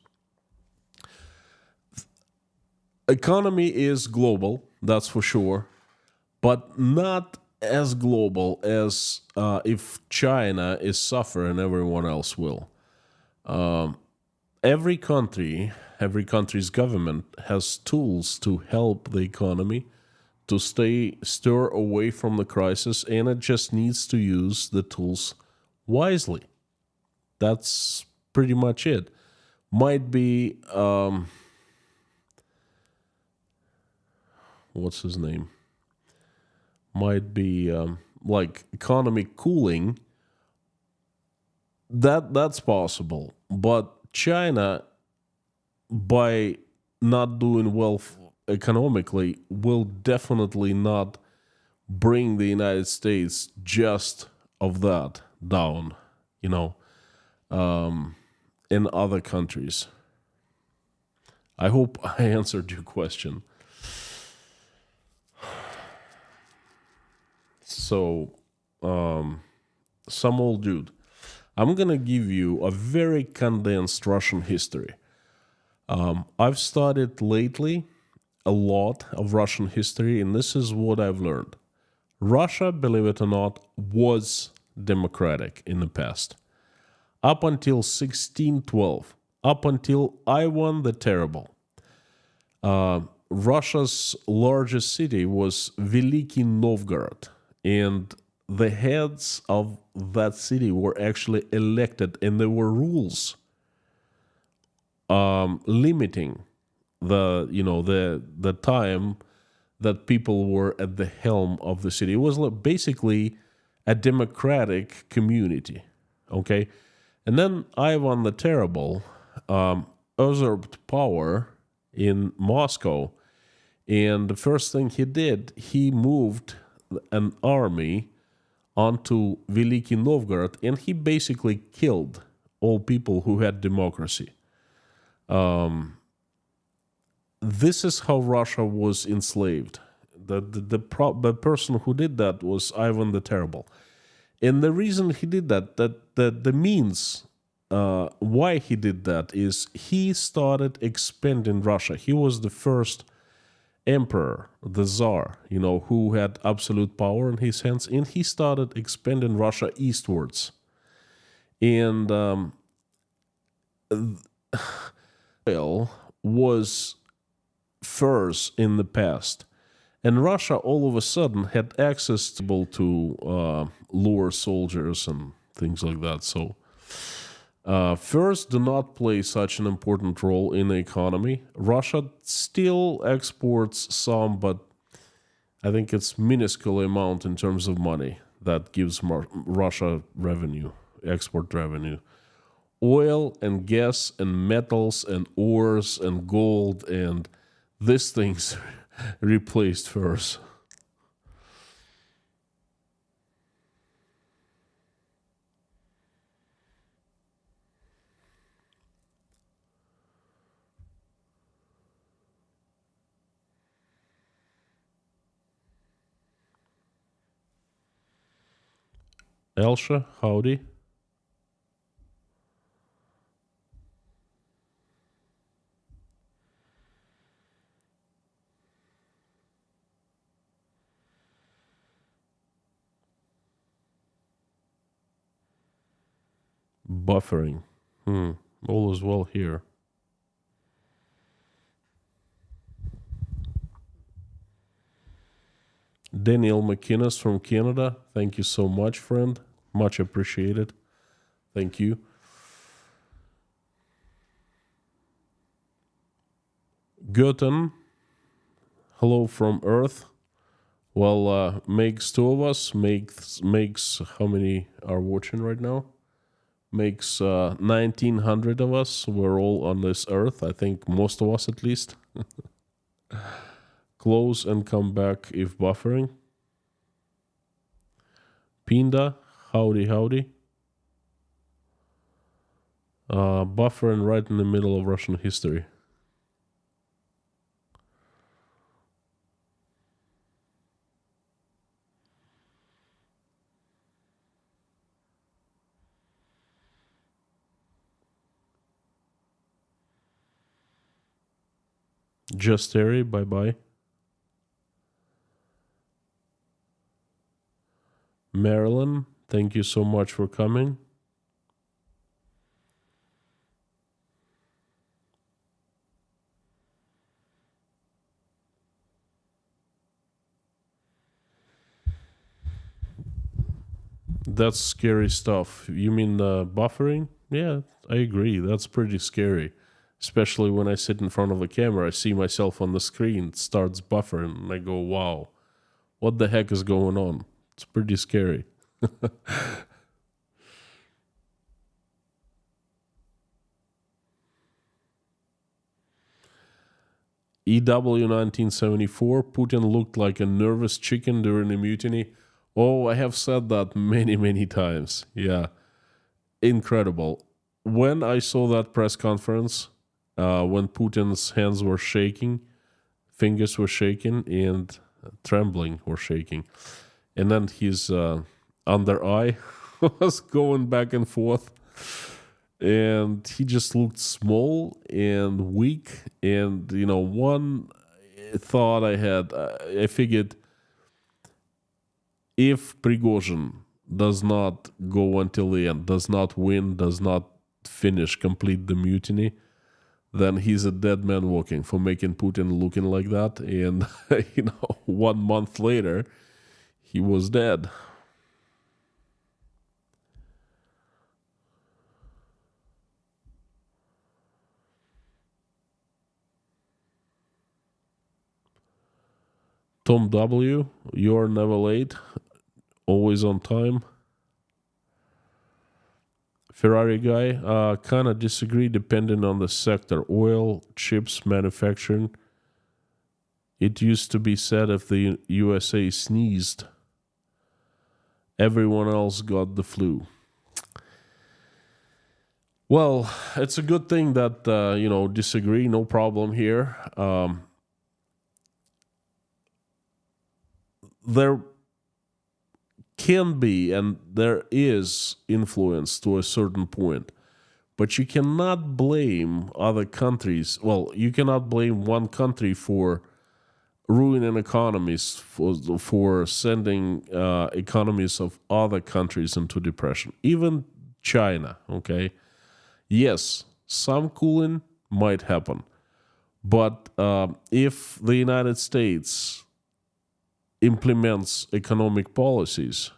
Economy is global, that's for sure, but not as global as if China is suffering, everyone else will. Every country's government has tools to help the economy to stir away from the crisis, and it just needs to use the tools wisely. That's pretty much it. Might be what's his name? Might be like economic cooling. That's possible, but China, by not doing well economically, will definitely not bring the United States just of that down, in other countries. I hope I answered your question. So, some old dude. I'm going to give you a very condensed Russian history. I've studied lately a lot of Russian history, and this is what I've learned. Russia, believe it or not, was democratic in the past. Up until 1612, up until Ivan the Terrible. Russia's largest city was Veliki Novgorod, and the heads of that city were actually elected, and there were rules limiting the time that people were at the helm of the city. It was basically a democratic community, okay? And then Ivan the Terrible usurped power in Moscow, and the first thing he did, he moved an army onto Veliki Novgorod, and he basically killed all people who had democracy. This is how Russia was enslaved. The person who did that was Ivan the Terrible. And the reason he did that, the means why he did that is he started expanding Russia. He was the first emperor, the Tsar, who had absolute power in his hands, and he started expanding Russia eastwards. And oil was furs in the past, and Russia all of a sudden had access to lure soldiers and things like that. So furs do not play such an important role in the economy. Russia still exports some, but I think it's minuscule amount in terms of money that gives Russia revenue, export revenue. Oil and gas and metals and ores and gold and these things replaced furs. Elsha, howdy. Buffering. All is well here. Daniel McInnes from Canada. Thank you so much, friend. Much appreciated. Thank you. Goten. Hello from Earth. Well, makes two of us. Makes how many are watching right now? Makes 1900 of us. We're all on this Earth. I think most of us at least. Close and come back if buffering. Pinda, howdy. Buffering right in the middle of Russian history. Justeri, bye-bye. Marilyn, thank you so much for coming. That's scary stuff. You mean buffering? Yeah, I agree. That's pretty scary. Especially when I sit in front of the camera, I see myself on the screen, it starts buffering, and I go, wow, what the heck is going on? It's pretty scary. EW 1974, Putin looked like a nervous chicken during a mutiny. Oh, I have said that many times. Yeah, incredible. When I saw that press conference, when Putin's hands were shaking, fingers were shaking, and trembling were shaking, and then his under eye was going back and forth, and he just looked small and weak. And one thought I had, I figured, if Prigozhin does not go until the end, does not win, does not complete the mutiny, then he's a dead man walking for making Putin looking like that. And 1 month later, he was dead. Tom W., you're never late, always on time. Ferrari guy, kind of disagree depending on the sector. Oil, chips, manufacturing. It used to be said if the USA sneezed, everyone else got the flu. Well, it's a good thing that, disagree, no problem here. There can be and there is influence to a certain point, but you cannot blame other countries. Well, you cannot blame one country for ruining economies, for sending economies of other countries into depression. Even China, okay? Yes, some cooling might happen, but if the United States implements economic policies,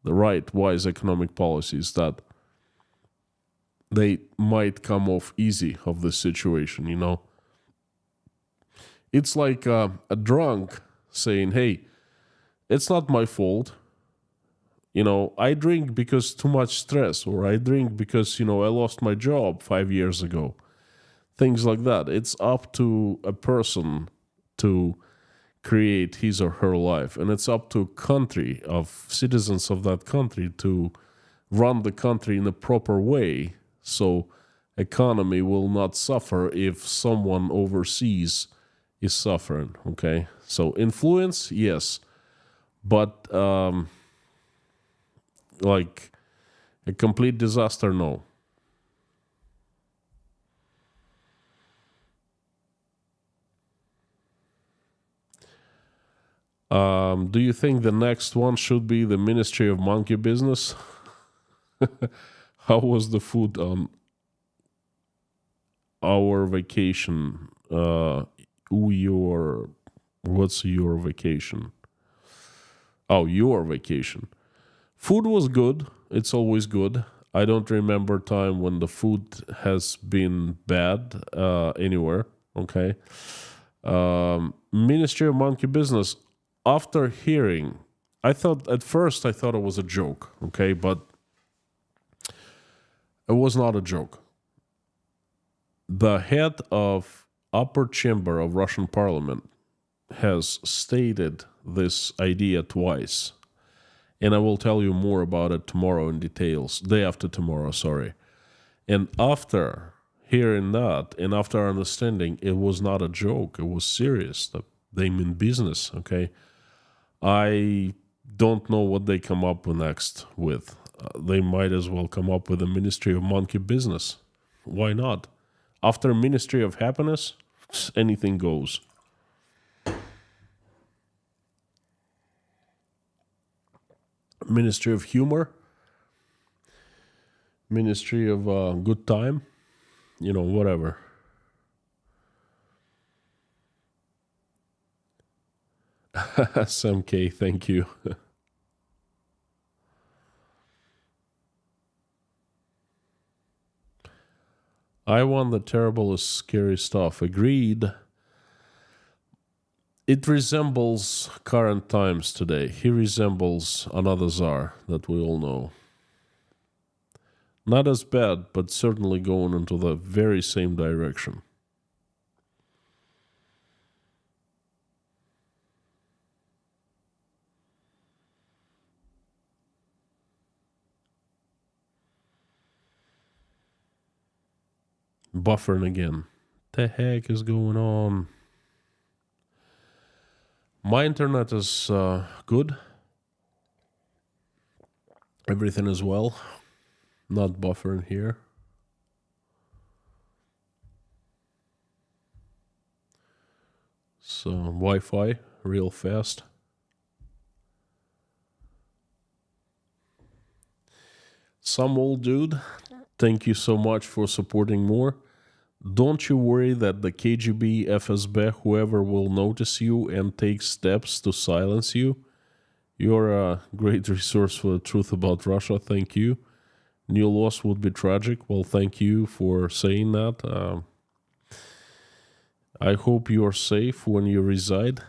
the right, wise economic policies, that they might come off easy of this situation, It's like a drunk saying, hey, it's not my fault. I drink because too much stress, or I drink because, I lost my job 5 years ago. Things like that. It's up to a person to create his or her life, and it's up to a country of citizens of that country to run the country in a proper way, so economy will not suffer if someone overseas is suffering. Okay, so influence, yes, but Like a complete disaster, no. Do you think the next one should be the Ministry of Monkey Business? How was the food on our vacation? What's your vacation? Oh, your vacation. Food was good. It's always good. I don't remember time when the food has been bad anywhere. Okay. Ministry of Monkey Business. After hearing, at first I thought it was a joke. Okay, but it was not a joke. The head of upper chamber of Russian parliament has stated this idea twice. And I will tell you more about it tomorrow in details. Day after tomorrow, sorry. And after hearing that and after understanding it was not a joke, it was serious. They mean business, okay? I don't know what they come up next with. They might as well come up with a Ministry of Monkey Business. Why not? After Ministry of Happiness, anything goes. Ministry of Humor, Ministry of Good Time, whatever. Sam K, thank you. Ivan the Terrible is scary stuff. Agreed. It resembles current times today. He resembles another Tsar that we all know. Not as bad, but certainly going into the very same direction. Buffering again. The heck is going on? My internet is good. Everything is well. Not buffering here. So Wi-Fi real fast. Some old dude, thank you so much for supporting more. Don't you worry that the KGB, FSB, whoever will notice you and take steps to silence you. You're a great resource for the truth about Russia. Thank you. New loss would be tragic. Well, thank you for saying that. I hope you are safe when you reside.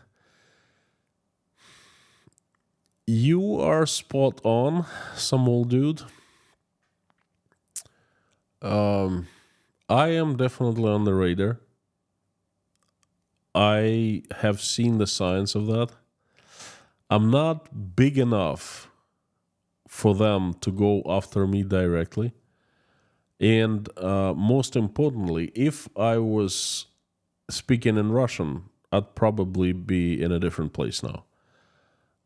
You are spot on, some old dude. I am definitely on the radar. I have seen the signs of that. I'm not big enough for them to go after me directly. And most importantly, if I was speaking in Russian, I'd probably be in a different place now.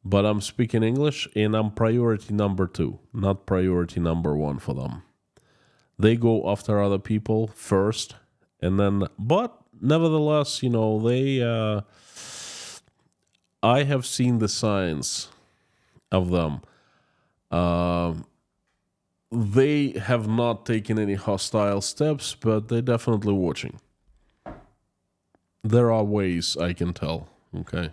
But I'm speaking English, and I'm priority number 2, not priority number 1 for them. They go after other people first, and then, but nevertheless, I have seen the signs of them. They have not taken any hostile steps, but they're definitely watching. There are ways I can tell, okay?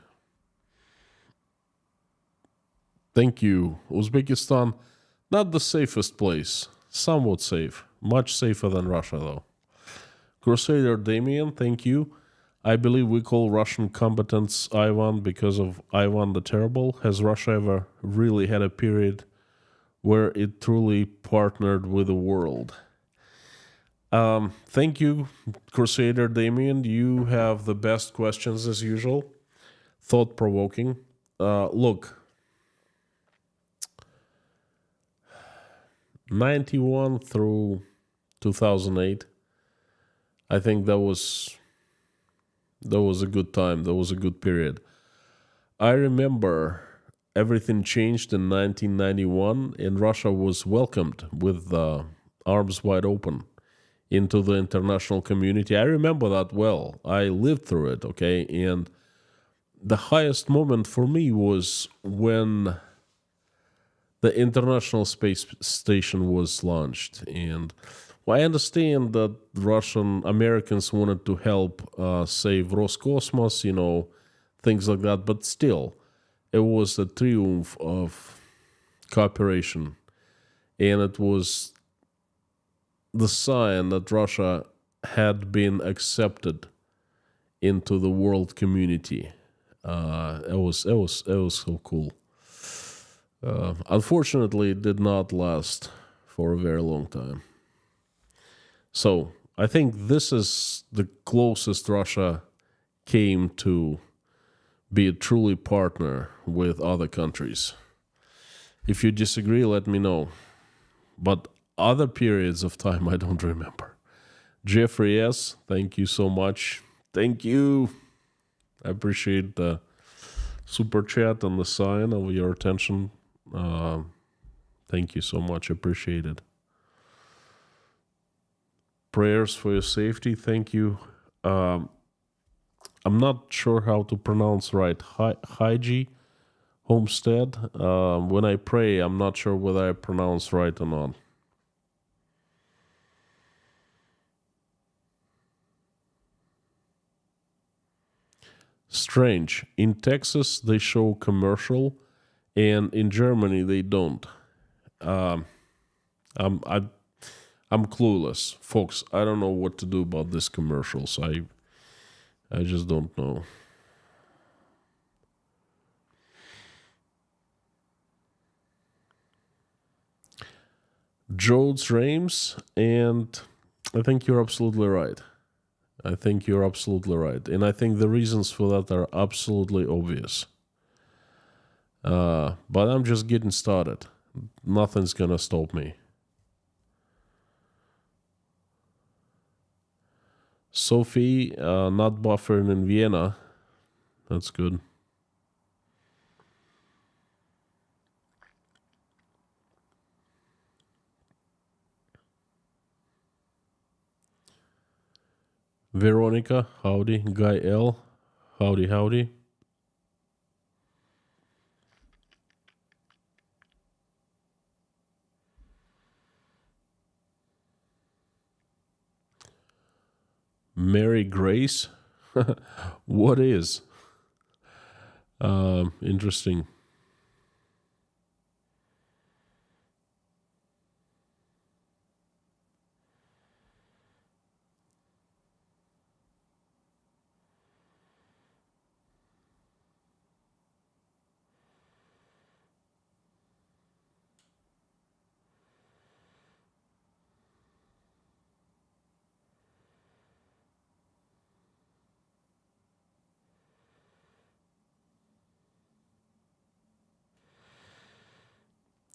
Thank you. Uzbekistan, not the safest place. Somewhat safe. Much safer than Russia, though. Crusader Damien, thank you. I believe we call Russian combatants Ivan because of Ivan the Terrible. Has Russia ever really had a period where it truly partnered with the world? Thank you, Crusader Damien. You have the best questions as usual. Thought-provoking. Look, 91 through 2008, I think that was a good time. That was a good period. I remember everything changed in 1991, and Russia was welcomed with arms wide open into the international community. I remember that well. I lived through it, okay? And the highest moment for me was when the International Space Station was launched. And I understand that Russian Americans wanted to help save Roscosmos, things like that, but still, it was a triumph of cooperation. And it was the sign that Russia had been accepted into the world community. It was so cool. Unfortunately, it did not last for a very long time. So I think this is the closest Russia came to be a truly partner with other countries. If you disagree, let me know. But other periods of time, I don't remember. Jeffrey S., thank you so much. Thank you. I appreciate the super chat and the sign of your attention. Thank you so much. Appreciate it. Prayers for your safety. Thank you. I'm not sure how to pronounce right. Haiji Homestead. When I pray, I'm not sure whether I pronounce right or not. Strange. In Texas, they show commercial, and in Germany, they don't. I'm clueless, folks. I don't know what to do about these commercials. I just don't know. Jodes Rames, and I think you're absolutely right. And I think the reasons for that are absolutely obvious. But I'm just getting started. Nothing's gonna stop me. Sophie, not buffering in Vienna. That's good. Veronica, howdy. Guy L, howdy. Mary Grace, what is? Interesting.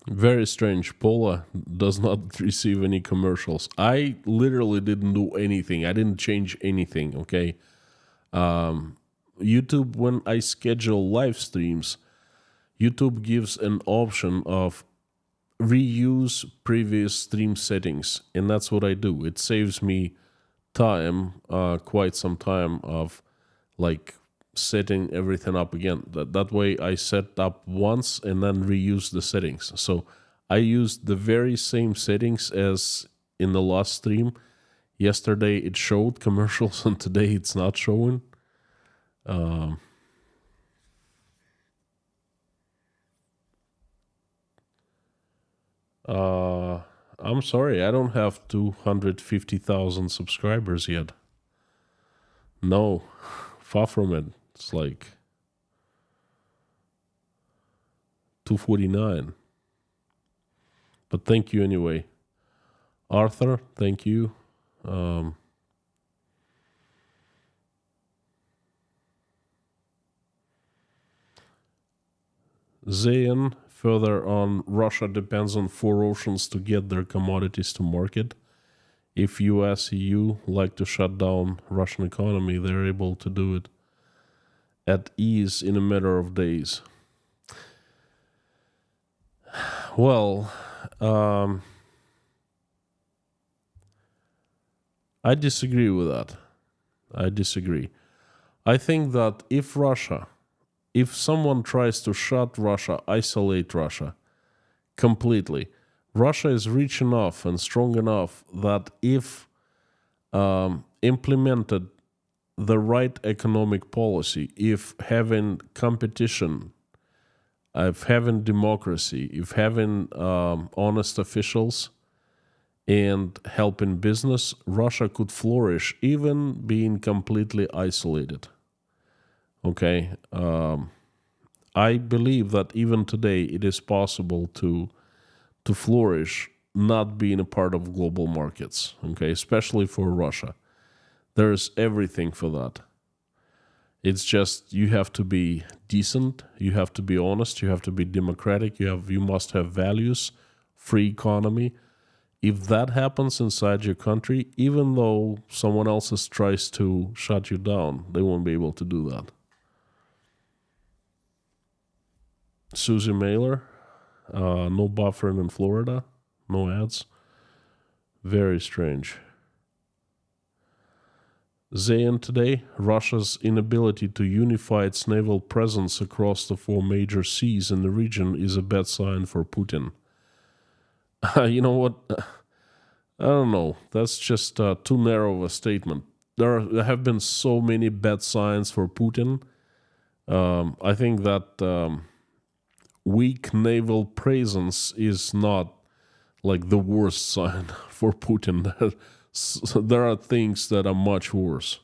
Very strange. Paula does not receive any commercials. I literally didn't do anything. I didn't change anything, okay? YouTube, when I schedule live streams, YouTube gives an option of reuse previous stream settings, and that's what I do. It saves me time, quite some time of like setting everything up again. That way I set up once and then reuse the settings. So I used the very same settings as in the last stream. Yesterday it showed commercials and today it's not showing. I'm sorry, I don't have 250,000 subscribers yet. No, far from it. It's like 249. But thank you anyway. Arthur, thank you. Zayn, further on, Russia depends on four oceans to get their commodities to market. If US, EU like to shut down Russian economy, they're able to do it at ease in a matter of days. Well, I disagree with that. I disagree. I think that if someone tries to shut Russia, isolate Russia completely, Russia is rich enough and strong enough that if implemented the right economic policy, if having competition, if having democracy, if having honest officials and helping business, Russia could flourish even being completely isolated. Okay? I believe that even today it is possible to flourish not being a part of global markets, okay, especially for Russia. There's everything for that. It's just you have to be decent, you have to be honest, you have to be democratic, you must have values, free economy. If that happens inside your country, even though someone else tries to shut you down, they won't be able to do that. Susie Mailer, no buffering in Florida, no ads. Very strange. Zayan today, Russia's inability to unify its naval presence across the 4 major seas in the region is a bad sign for Putin. You know what? I don't know. That's just too narrow of a statement. There have been so many bad signs for Putin. I think that weak naval presence is not like the worst sign for Putin. There are things that are much worse.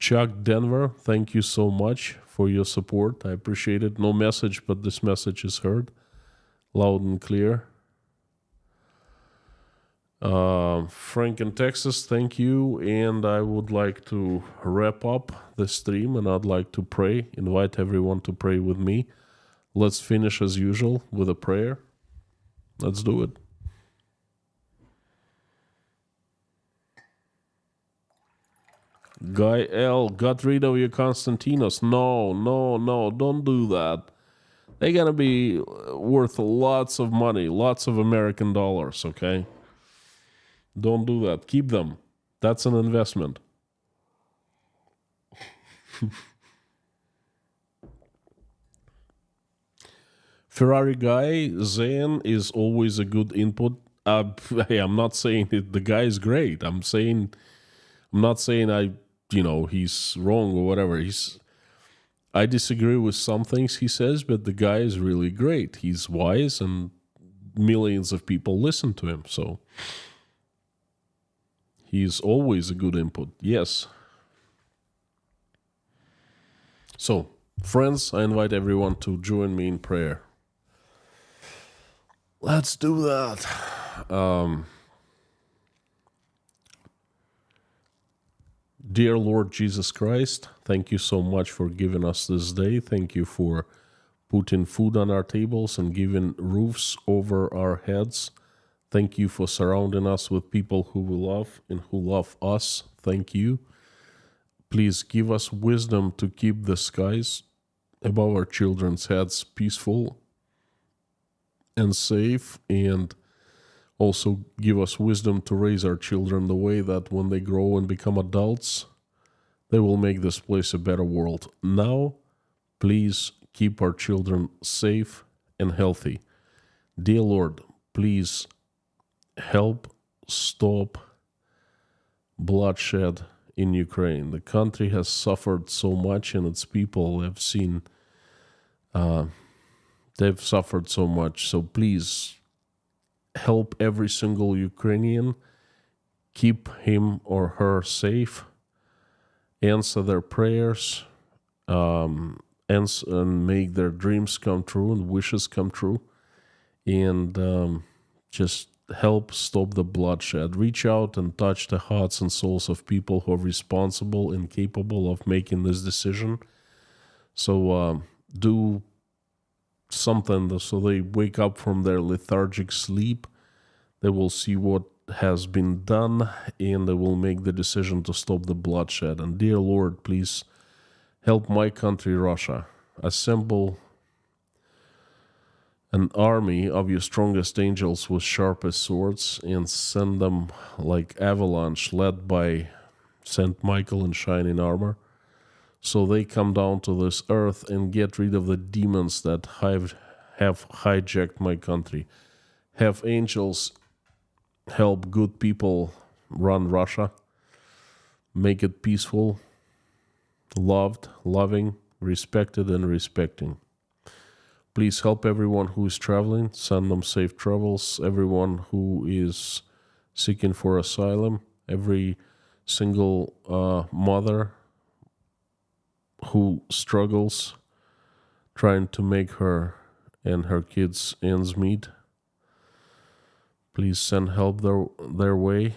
Chuck Denver, thank you so much for your support. I appreciate it. No message, but this message is heard loud and clear. Frank in Texas, thank you. And I would like to wrap up the stream, and I'd like to pray, invite everyone to pray with me. Let's finish as usual with a prayer. Let's do it. Guy L, got rid of your Constantinos. No, don't do that. They're going to be worth lots of money, lots of American dollars, okay? Don't do that. Keep them. That's an investment. Ferrari guy, Zayn is always a good input. Hey, I'm not saying the guy is great. I'm not saying he's wrong or whatever. I disagree with some things he says, but the guy is really great. He's wise and millions of people listen to him. So he's always a good input. Yes. So, friends, I invite everyone to join me in prayer. Let's do that. Dear Lord Jesus Christ, thank you so much for giving us this day. Thank you for putting food on our tables and giving roofs over our heads. Thank you for surrounding us with people who we love and who love us. Thank you. Please give us wisdom to keep the skies above our children's heads peaceful and safe, and also give us wisdom to raise our children the way that when they grow and become adults, they will make this place a better world. Now, please keep our children safe and healthy. Dear Lord, please help stop bloodshed in Ukraine. The country has suffered so much, and its people have seen they've suffered so much. So please help every single Ukrainian, keep him or her safe, answer their prayers, and make their dreams come true and wishes come true, and just help stop the bloodshed. Reach out and touch the hearts and souls of people who are responsible and capable of making this decision. So do something so they wake up from their lethargic sleep. They will see what has been done, and they will make the decision to stop the bloodshed. And dear Lord, please help my country, Russia, assemble an army of your strongest angels with sharpest swords, and send them like avalanche led by Saint Michael in shining armor. So they come down to this earth and get rid of the demons that have hijacked my country. Have angels help good people run Russia, make it peaceful, loved, loving, respected, and respecting. Please help everyone who is traveling, send them safe travels. Everyone who is seeking for asylum, every single mother who struggles trying to make her and her kids ends meet. Please send help their way.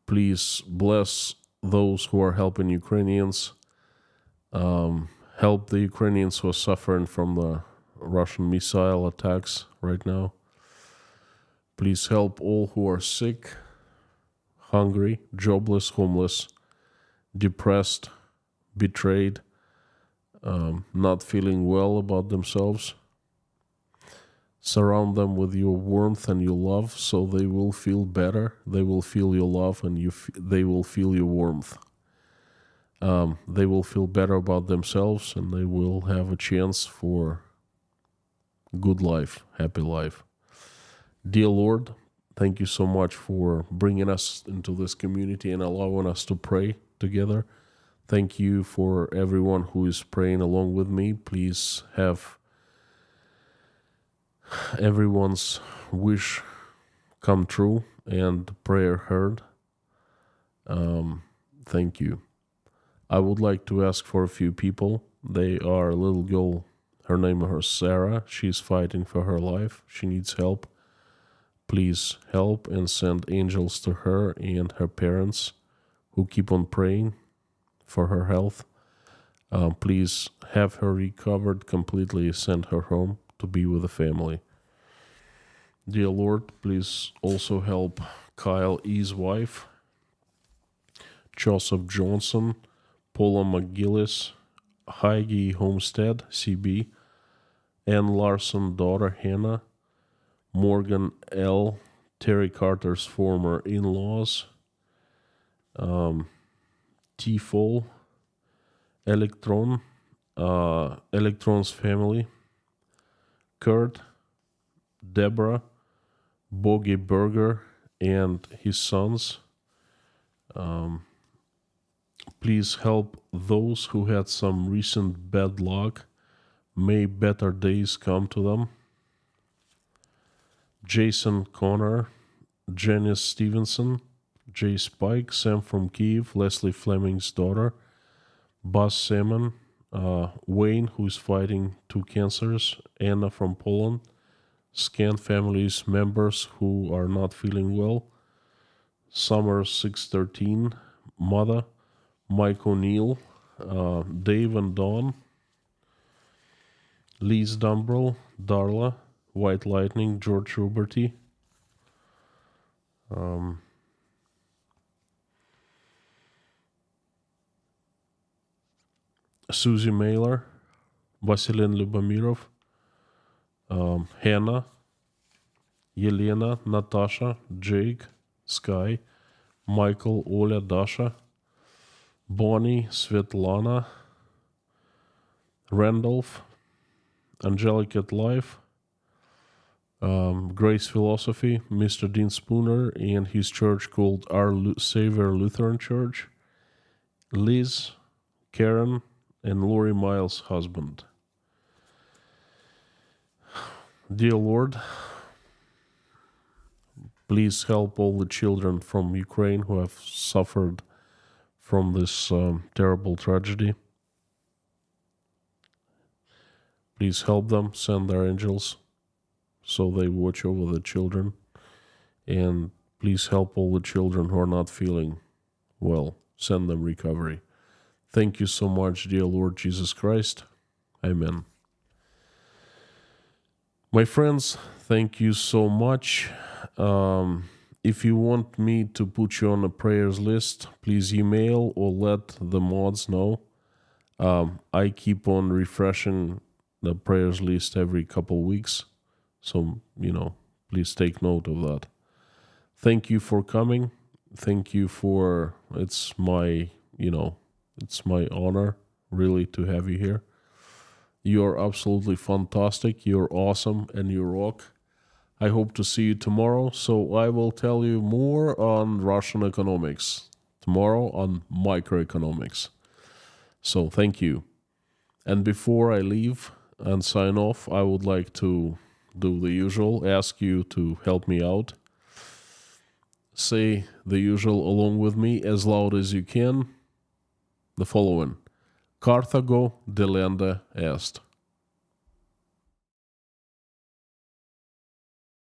Please bless those who are helping Ukrainians. Help the Ukrainians who are suffering from the Russian missile attacks right now. Please help all who are sick, hungry, jobless, homeless, depressed, betrayed, not feeling well about themselves. Surround them with your warmth and your love so they will feel better. They will feel your love and they will feel your warmth. They will feel better about themselves and they will have a chance for good life, happy life. Dear Lord, thank you so much for bringing us into this community and allowing us to pray together. Thank you for everyone who is praying along with me. Please have everyone's wish come true and prayer heard. Thank you. I would like to ask for a few people. They are a little girl. Her name is Sarah. She's fighting for her life. She needs help. Please help and send angels to her and her parents who keep on praying for her health. Please have her recovered completely, send her home to be with the family. Dear Lord, please also help Kyle E.'s wife, Joseph Johnson, Paula McGillis, Heidi Homestead, CB, Ann Larson, daughter Hannah, Morgan L., Terry Carter's former in-laws, T-Fall, Electron's family, Kurt, Deborah, Bogey Berger, and his sons. Please help those who had some recent bad luck. May better days come to them. Jason Connor, Janice Stevenson, Jay Spike, Sam from Kiev, Leslie Fleming's daughter, Buzz Salmon, Wayne, who's fighting 2 cancers, Anna from Poland, Scan family's members who are not feeling well, Summer 613, Mother, Mike O'Neill, Dave and Dawn, Lise Dumbrell, Darla, White Lightning, George Ruberty, Susie Mailer, Vasilin Lubomirov, Hannah, Yelena, Natasha, Jake, Sky, Michael, Oля, Dasha, Bonnie, Svetlana, Randolph, Angelic at Life, Grace Philosophy, Mr. Dean Spooner and his church called Our Savior Lutheran Church, Liz, Karen, and Lori Miles' husband. Dear Lord, please help all the children from Ukraine who have suffered from this terrible tragedy. Please help them, send their angels so they watch over the children. And please help all the children who are not feeling well, send them recovery. Thank you so much, dear Lord Jesus Christ. Amen. My friends, thank you so much. If you want me to put you on a prayers list, please email or let the mods know. I keep on refreshing the prayers list every couple weeks. So, please take note of that. Thank you for coming. Thank you for, it's my honor really to have you here. You're absolutely fantastic. You're awesome and you rock. I hope to see you tomorrow. So I will tell you more on Russian economics tomorrow on Macroeconomics. So thank you. And before I leave and sign off, I would like to do the usual, ask you to help me out. Say the usual along with me as loud as you can. The following. Carthago delenda est.